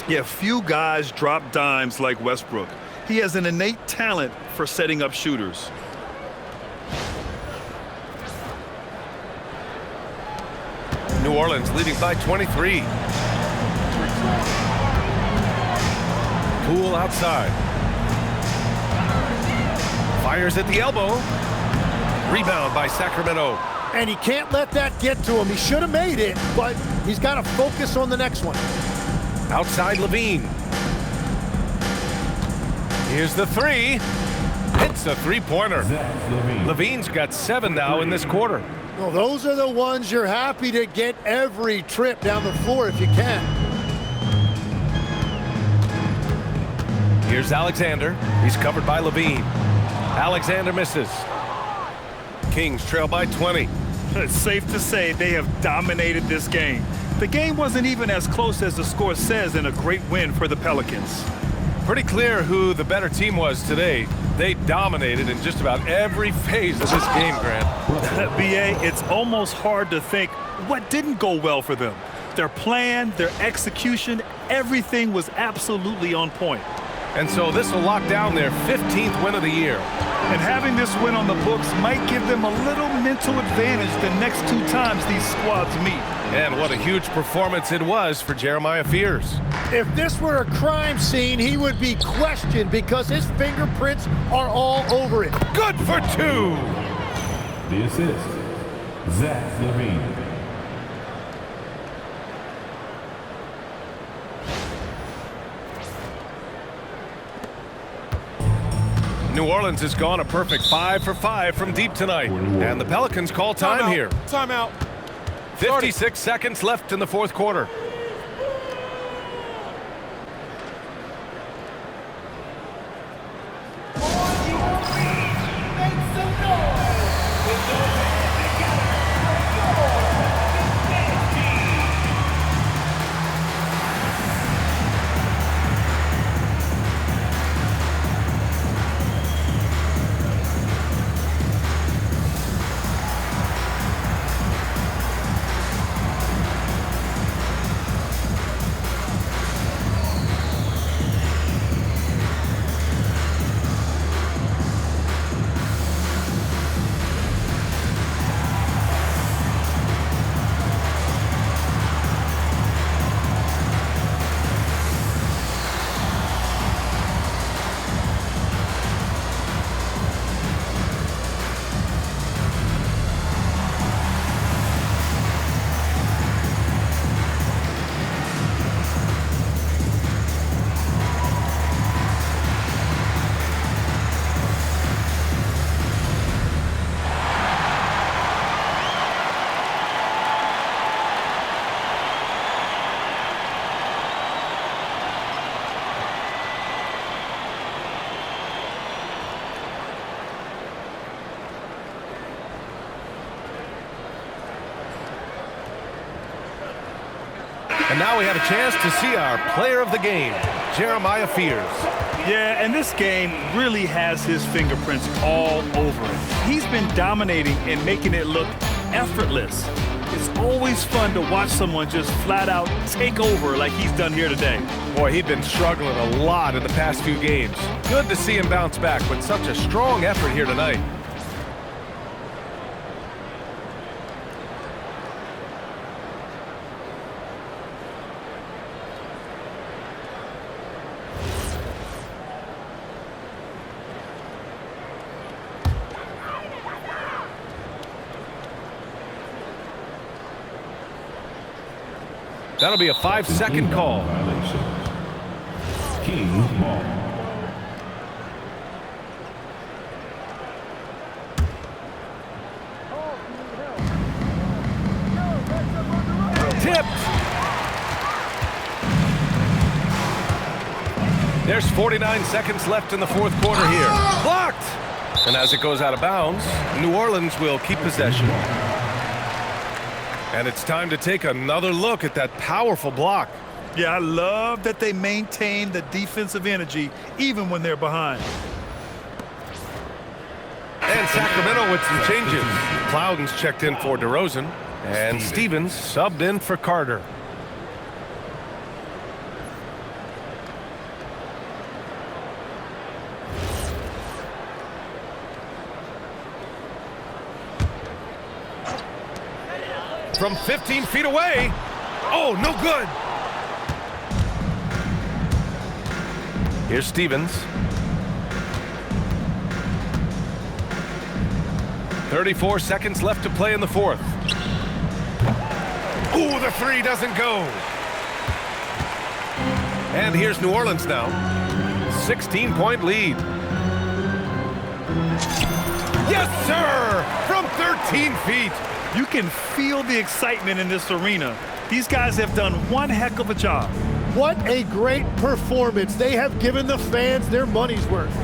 Speaker 9: Yeah, few guys drop dimes like Westbrook. He has an innate talent for setting up shooters.
Speaker 8: New Orleans leading by 23. Poole outside. Fires at the elbow. Rebound by Sacramento.
Speaker 10: And he can't let that get to him. He should have made it, but he's got to focus on the next one.
Speaker 8: Outside Levine. Here's the 3. Hits a 3-pointer. Levine's got 7 now in this quarter.
Speaker 10: Well, those are the ones you're happy to get every trip down the floor if you can.
Speaker 8: Here's Alexander. He's covered by Levine. Alexander misses. Kings trail by 20.
Speaker 9: It's safe to say they have dominated this game. The game wasn't even as close as the score says in a great win for the Pelicans.
Speaker 8: Pretty clear who the better team was today. They dominated in just about every phase of this game, Grant.
Speaker 9: BA, it's almost hard to think what didn't go well for them. Their plan, their execution, everything was absolutely on point.
Speaker 8: And so this will lock down their 15th win of the year.
Speaker 9: And having this win on the books might give them a little mental advantage the next 2 times these squads meet.
Speaker 8: And what a huge performance it was for Jeremiah Fears.
Speaker 10: If this were a crime scene, he would be questioned because his fingerprints are all over it.
Speaker 8: Good for 2.
Speaker 5: The assist, Zach Levine.
Speaker 8: New Orleans has gone a perfect 5 for 5 from deep tonight. And the Pelicans call time here.
Speaker 13: Timeout.
Speaker 8: 56 seconds left in the 4th quarter. And now we have a chance to see our player of the game. Jeremiah Fears.
Speaker 9: Yeah, and this game really has his fingerprints all over it. He's been dominating and making it look effortless. It's always fun to watch someone just flat out take over like he's done here today.
Speaker 8: Boy, he'd been struggling a lot in the past few games. Good to see him bounce back with such a strong effort here tonight. That'll be a 5-second call.
Speaker 5: Kings ball.
Speaker 8: Tipped. There's 49 seconds left in the fourth quarter here. Blocked. And as it goes out of bounds, New Orleans will keep possession. And it's time to take another look at that powerful block.
Speaker 9: Yeah, I love that they maintain the defensive energy even when they're behind.
Speaker 8: And Sacramento with some changes. Plowden's checked in for DeRozan, and Stevens subbed in for Carter. From 15 feet away. Oh, no good. Here's Stevens. 34 seconds left to play in the fourth. Ooh, the three doesn't go. And here's New Orleans now. 16-point lead. Yes, sir! From 13 feet.
Speaker 9: You can feel the excitement in this arena. These guys have done one heck of a job.
Speaker 10: What a great performance. They have given the fans their money's worth.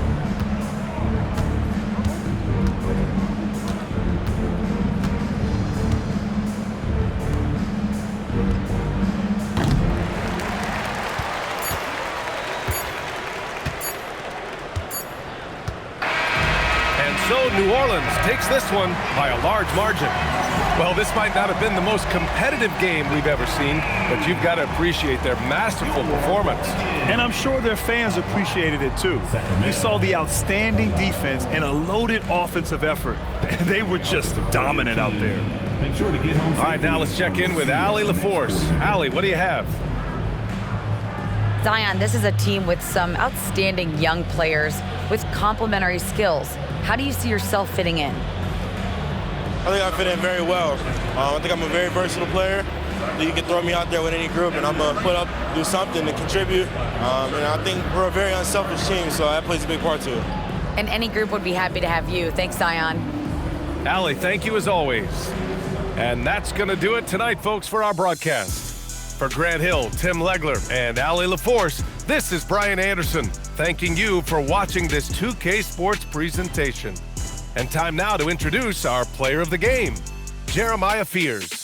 Speaker 8: And so New Orleans takes this one by a large margin. Well, this might not have been the most competitive game we've ever seen, but you've got to appreciate their masterful performance.
Speaker 9: And I'm sure their fans appreciated it too. You saw the outstanding defense and a loaded offensive effort. They were just dominant out there.
Speaker 8: All right, now let's check in with Allie LaForce. Allie, what do you have?
Speaker 12: Zion, this is a team with some outstanding young players with complementary skills. How do you see yourself fitting in?
Speaker 16: I think I fit in very well. I think I'm a very versatile player. You can throw me out there with any group, and I'm going to put up, do something to contribute. And I think we're a very unselfish team, so that plays a big part too.
Speaker 12: And any group would be happy to have you. Thanks, Zion.
Speaker 8: Allie, thank you as always. And that's going to do it tonight, folks, for our broadcast. For Grant Hill, Tim Legler, and Allie LaForce, this is Brian Anderson, thanking you for watching this 2K Sports presentation. And time now to introduce our player of the game, Jeremiah Fears.